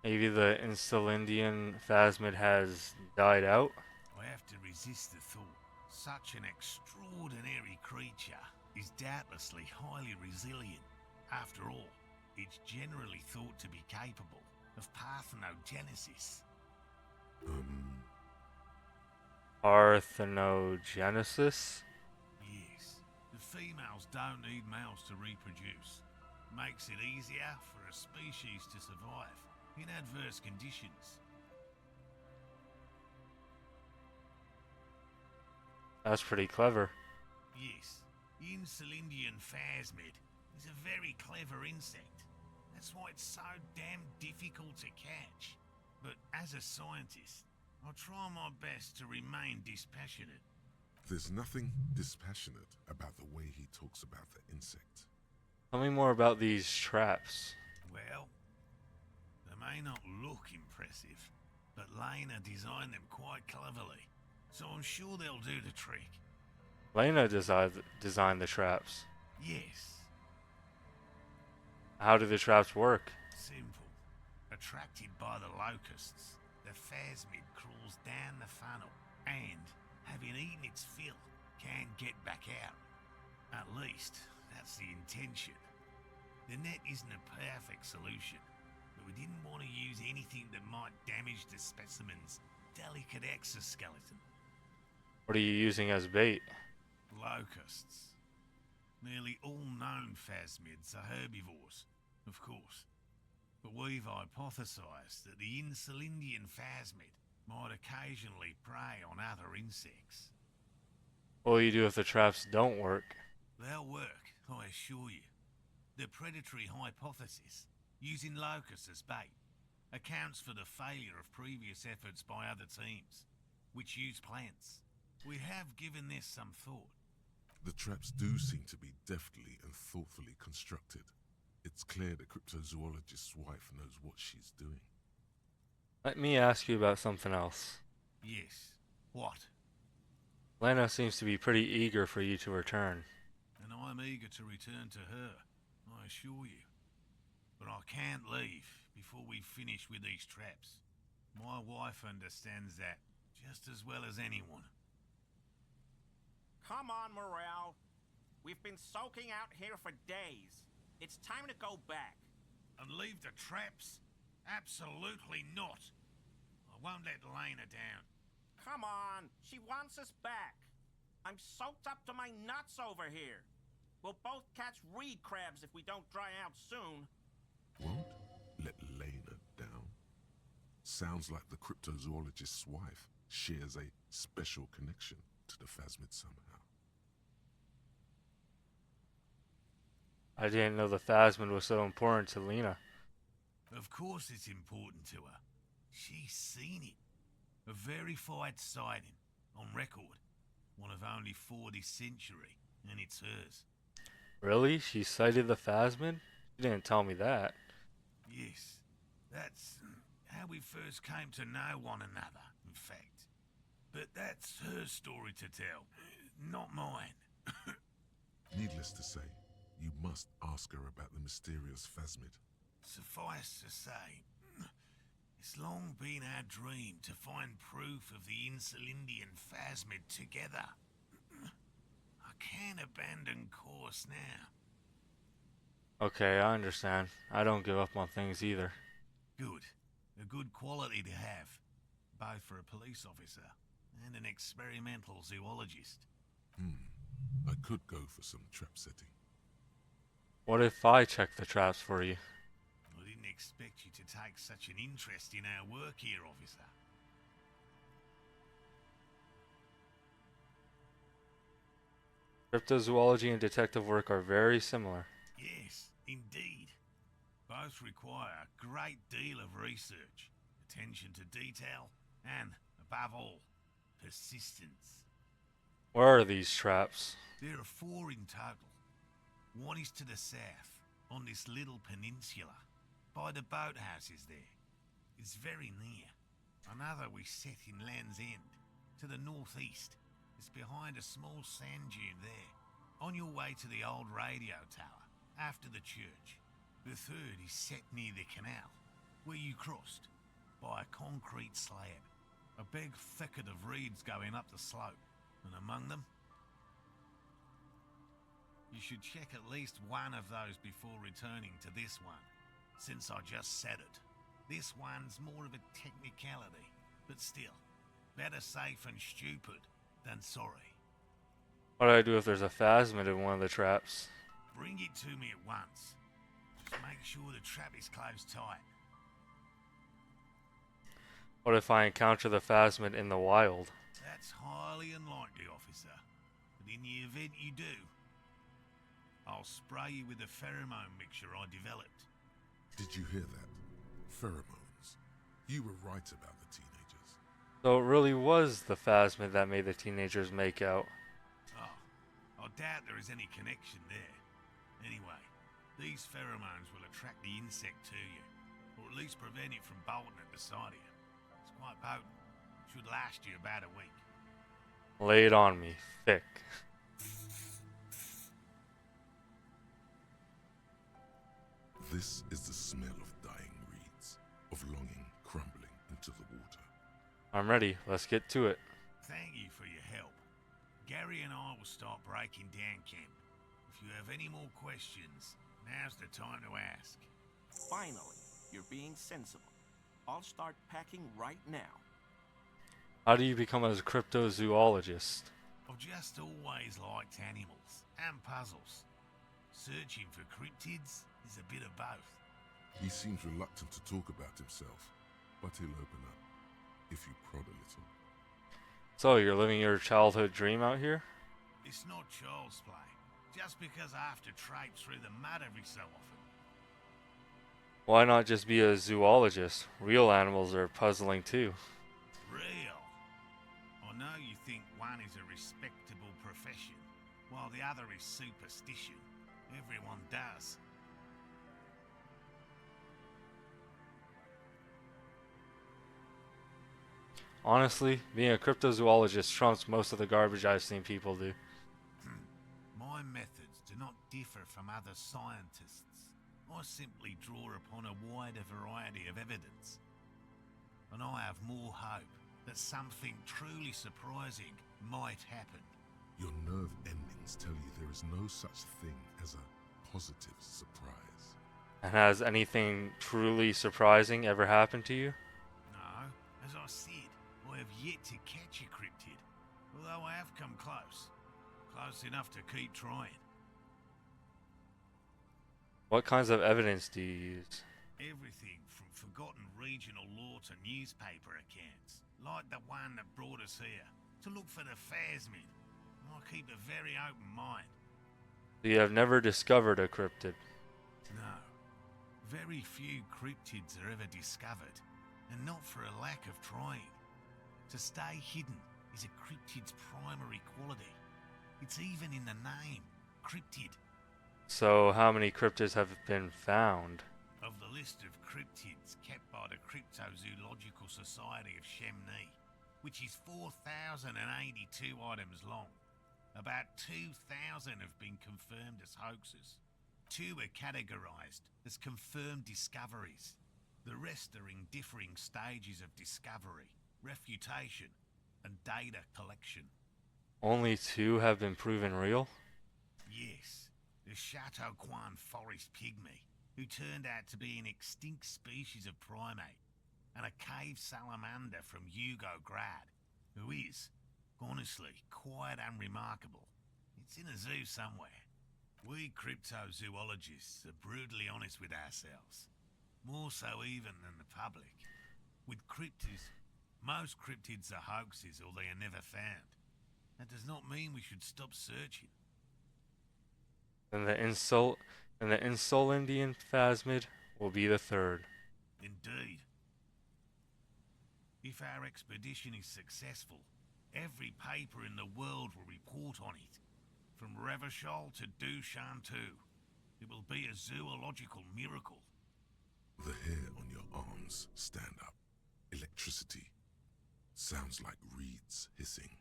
Maybe the Insulindian phasmid has died out? I have to resist the thought. Such an extraordinary creature is doubtlessly highly resilient. After all, it's generally thought to be capable of parthenogenesis. Parthenogenesis? Yes, the females don't need males to reproduce. Makes it easier for a species to survive in adverse conditions. That's pretty clever. Yes, the Insulindian phasmid is a very clever insect. That's why it's so damn difficult to catch. But as a scientist, I'll try my best to remain dispassionate. There's nothing dispassionate about the way he talks about the insect. Tell me more about these traps. Well, they may not look impressive, but Lena designed them quite cleverly, so I'm sure they'll do the trick. Lena designed the traps. Yes, How do the traps work? simple. Attracted by the locusts, the phasmid crawls down the funnel and, having eaten its fill, can get back out. At least, that's the intention. The net isn't a perfect solution, but we didn't want to use anything that might damage the specimen's delicate exoskeleton. What are you using as bait? Locusts. Nearly all known phasmids are herbivores, of course. But we've hypothesized that the Insulindian phasmid might occasionally prey on other insects. What will you do if the traps don't work? They'll work, I assure you. The predatory hypothesis, using locusts as bait, accounts for the failure of previous efforts by other teams, which use plants. We have given this some thought. The traps do seem to be deftly and thoughtfully constructed. It's clear the cryptozoologist's wife knows what she's doing. Let me ask you about something else. Yes. What? Lena seems to be pretty eager for you to return. And I'm eager to return to her, I assure you. But I can't leave before we finish with these traps. My wife understands that just as well as anyone. Come on, Morel. We've been soaking out here for days. It's time to go back. And leave the traps? Absolutely not. I won't let Lena down. Come on, she wants us back. I'm soaked up to my nuts over here. We'll both catch reed crabs if we don't dry out soon. Won't let Lena down? Sounds like the cryptozoologist's wife shares a special connection to the phasmid somehow. I didn't know the phasmid was so important to Lena. Of course it's important to her. She's seen it. A verified sighting, on record. One of only 4 this century, and it's hers. Really? She sighted the phasmid? She didn't tell me that. Yes, that's how we first came to know one another, in fact. But that's her story to tell, not mine. Needless to say, you must ask her about the mysterious phasmid. Suffice to say, it's long been our dream to find proof of the Insulindian phasmid together. I can't abandon course now. Okay, I understand. I don't give up on things either. Good. A good quality to have, both for a police officer and an experimental zoologist. I could go for some trap setting. What if I check the traps for you? I didn't expect you to take such an interest in our work here, officer. Cryptozoology and detective work are very similar. Yes, indeed. Both require a great deal of research, attention to detail, and, above all, persistence. Where are these traps? There are 4 in total. One is to the south, on this little peninsula, by the boathouses there. It's very near. Another we set in Land's End, to the northeast. It's behind a small sand dune there, on your way to the old radio tower, after the church. The third is set near the canal, where you crossed, by a concrete slab. A big thicket of reeds going up the slope, and among them... You should check at least one of those before returning to this one, since I just said it. This one's more of a technicality, but still, better safe and stupid than sorry. What do I do if there's a phasmid in one of the traps? Bring it to me at once. Just make sure the trap is closed tight. What if I encounter the phasmid in the wild? That's highly unlikely, officer. But in the event you do, I'll spray you with a pheromone mixture I developed. Did you hear that? Pheromones. You were right about the teenagers. So it really was the phasmid that made the teenagers make out. Oh, I doubt there is any connection there. Anyway, these pheromones will attract the insect to you, or at least prevent it from bolting at the sight of you. It's quite potent. Should last you about a week. Lay it on me, thick. This is the smell of dying reeds, of longing crumbling into the water. I'm ready. Let's get to it. Thank you for your help. Gary and I will start breaking down camp. If you have any more questions, now's the time to ask. Finally, you're being sensible. I'll start packing right now. How do you become a cryptozoologist? I've just always liked animals and puzzles. Searching for cryptids is a bit of both. He seems reluctant to talk about himself, but he'll open up, if you prod a little. So, you're living your childhood dream out here? It's not child's play, just because I have to traipse through the mud every so often. Why not just be a zoologist? Real animals are puzzling too. Real? I know you think one is a respectable profession, while the other is superstition. Everyone does. Honestly, being a cryptozoologist trumps most of the garbage I've seen people do. My methods do not differ from other scientists. I simply draw upon a wider variety of evidence. And I have more hope that something truly surprising might happen. Your nerve endings tell you there is no such thing as a positive surprise. And has anything truly surprising ever happened to you? No, as I said, I have yet to catch a cryptid, although I have come close. Close enough to keep trying. What kinds of evidence do you use? Everything from forgotten regional lore to newspaper accounts, like the one that brought us here, to look for the phasmid. I keep a very open mind. So you have never discovered a cryptid? No. Very few cryptids are ever discovered, and not for a lack of trying. To stay hidden is a cryptid's primary quality. It's even in the name, cryptid. So how many cryptids have been found? Of the list of cryptids kept by the Cryptozoological Society of Chemnee, which is 4,082 items long, about 2,000 have been confirmed as hoaxes. 2 are categorized as confirmed discoveries. The rest are in differing stages of discovery, refutation, and data collection. Only 2 have been proven real? Yes, the Chateau Quan forest pygmy, who turned out to be an extinct species of primate, and a cave salamander from Grad, who is, honestly, quite unremarkable. It's in a zoo somewhere. We cryptozoologists are brutally honest with ourselves, more so even than the public. With cryptids, most cryptids are hoaxes or they are never found. That does not mean we should stop searching. And the Insulindian phasmid will be the 3rd. Indeed. If our expedition is successful, every paper in the world will report on it. From Revachol to Dushantu. It will be a zoological miracle. The hair on your arms stand up. Electricity. Sounds like reeds hissing.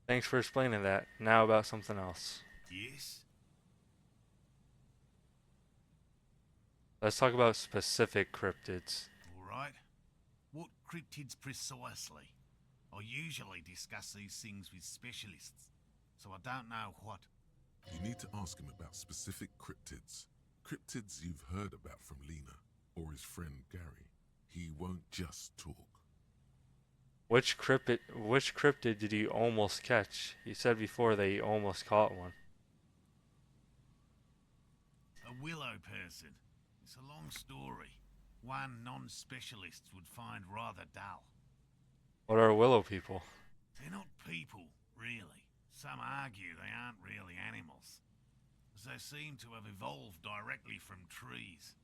Thanks for explaining that. Now about something else. Yes? Let's talk about specific cryptids. All right? What cryptids precisely? I usually discuss these things with specialists, so I don't know what. You need to ask him about specific cryptids. Cryptids you've heard about from Lena or his friend Gary. He won't just talk. Which cryptid did he almost catch? He said before that he almost caught one. A willow person. It's a long story. One non-specialist would find rather dull. What are willow people? They're not people, really. Some argue they aren't really animals, as they seem to have evolved directly from trees.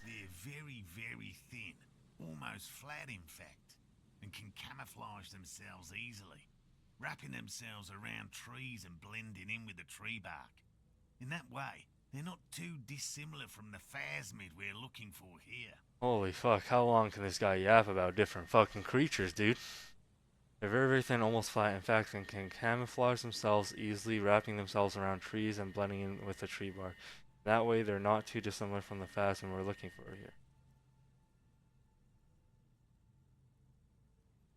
They're very, very thin, almost flat in fact, and can camouflage themselves easily, wrapping themselves around trees and blending in with the tree bark. In that way, they're not too dissimilar from the phasmid we're looking for here. Holy fuck, how long can this guy yap about different fucking creatures, dude? They're very, very thin, almost flat, in fact, and can camouflage themselves easily, wrapping themselves around trees and blending in with the tree bark. That way, they're not too dissimilar from the phasmid we're looking for here.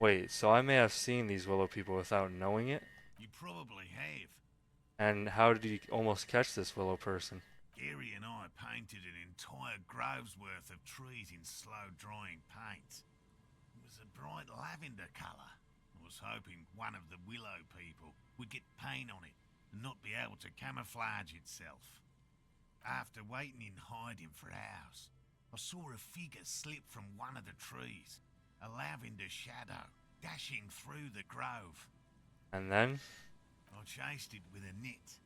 Wait, so I may have seen these willow people without knowing it? You probably have. And how did he almost catch this willow person? Gary and I painted an entire grove's worth of trees in slow-drying paint. It was a bright lavender colour. I was hoping one of the willow people would get paint on it and not be able to camouflage itself. After waiting in hiding for hours, I saw a figure slip from one of the trees, a lavender shadow dashing through the grove. And then? I chased it with a net.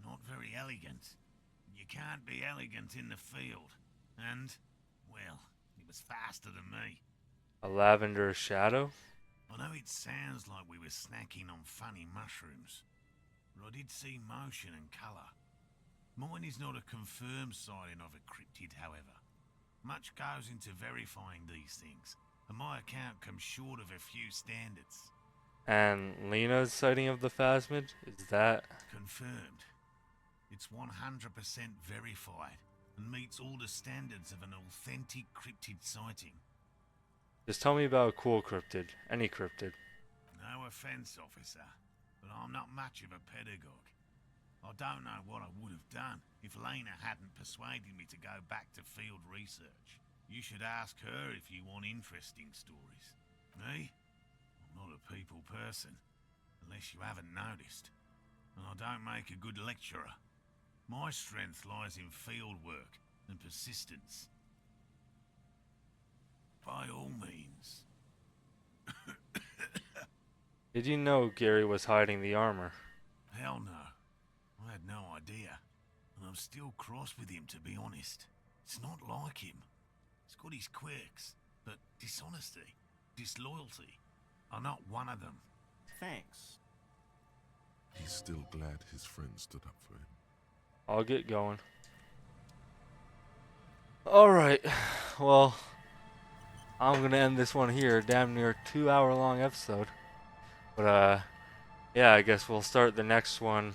Not very elegant. You can't be elegant in the field. And, well, it was faster than me. A lavender shadow? I know it sounds like we were snacking on funny mushrooms, but I did see motion and colour. Mine is not a confirmed sighting of a cryptid, however. Much goes into verifying these things, and my account comes short of a few standards. And Lena's sighting of the phasmid? Is that... Confirmed. It's 100% verified, and meets all the standards of an authentic cryptid sighting. Just tell me about a cool cryptid. Any cryptid. No offence, officer, but I'm not much of a pedagogue. I don't know what I would have done if Lena hadn't persuaded me to go back to field research. You should ask her if you want interesting stories. Me? I'm not a people person, unless you haven't noticed. And I don't make a good lecturer. My strength lies in field work and persistence. By all means. Did you know Gary was hiding the armor? Hell no. I had no idea. And I'm still cross with him, to be honest. It's not like him. He's got his quirks, but dishonesty, disloyalty are not one of them. Thanks. He's still glad his friend stood up for him. I'll get going. Alright, well, I'm gonna end this one here. Damn near 2-hour long episode. But, yeah, I guess we'll start the next one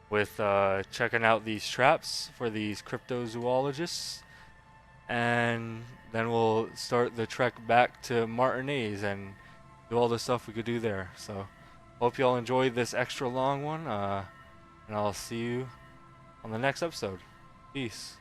with checking out these traps for these cryptozoologists. And then we'll start the trek back to Martinez and do all the stuff we could do there. So, hope you all enjoyed this extra long one. And I'll see you on the next episode. Peace.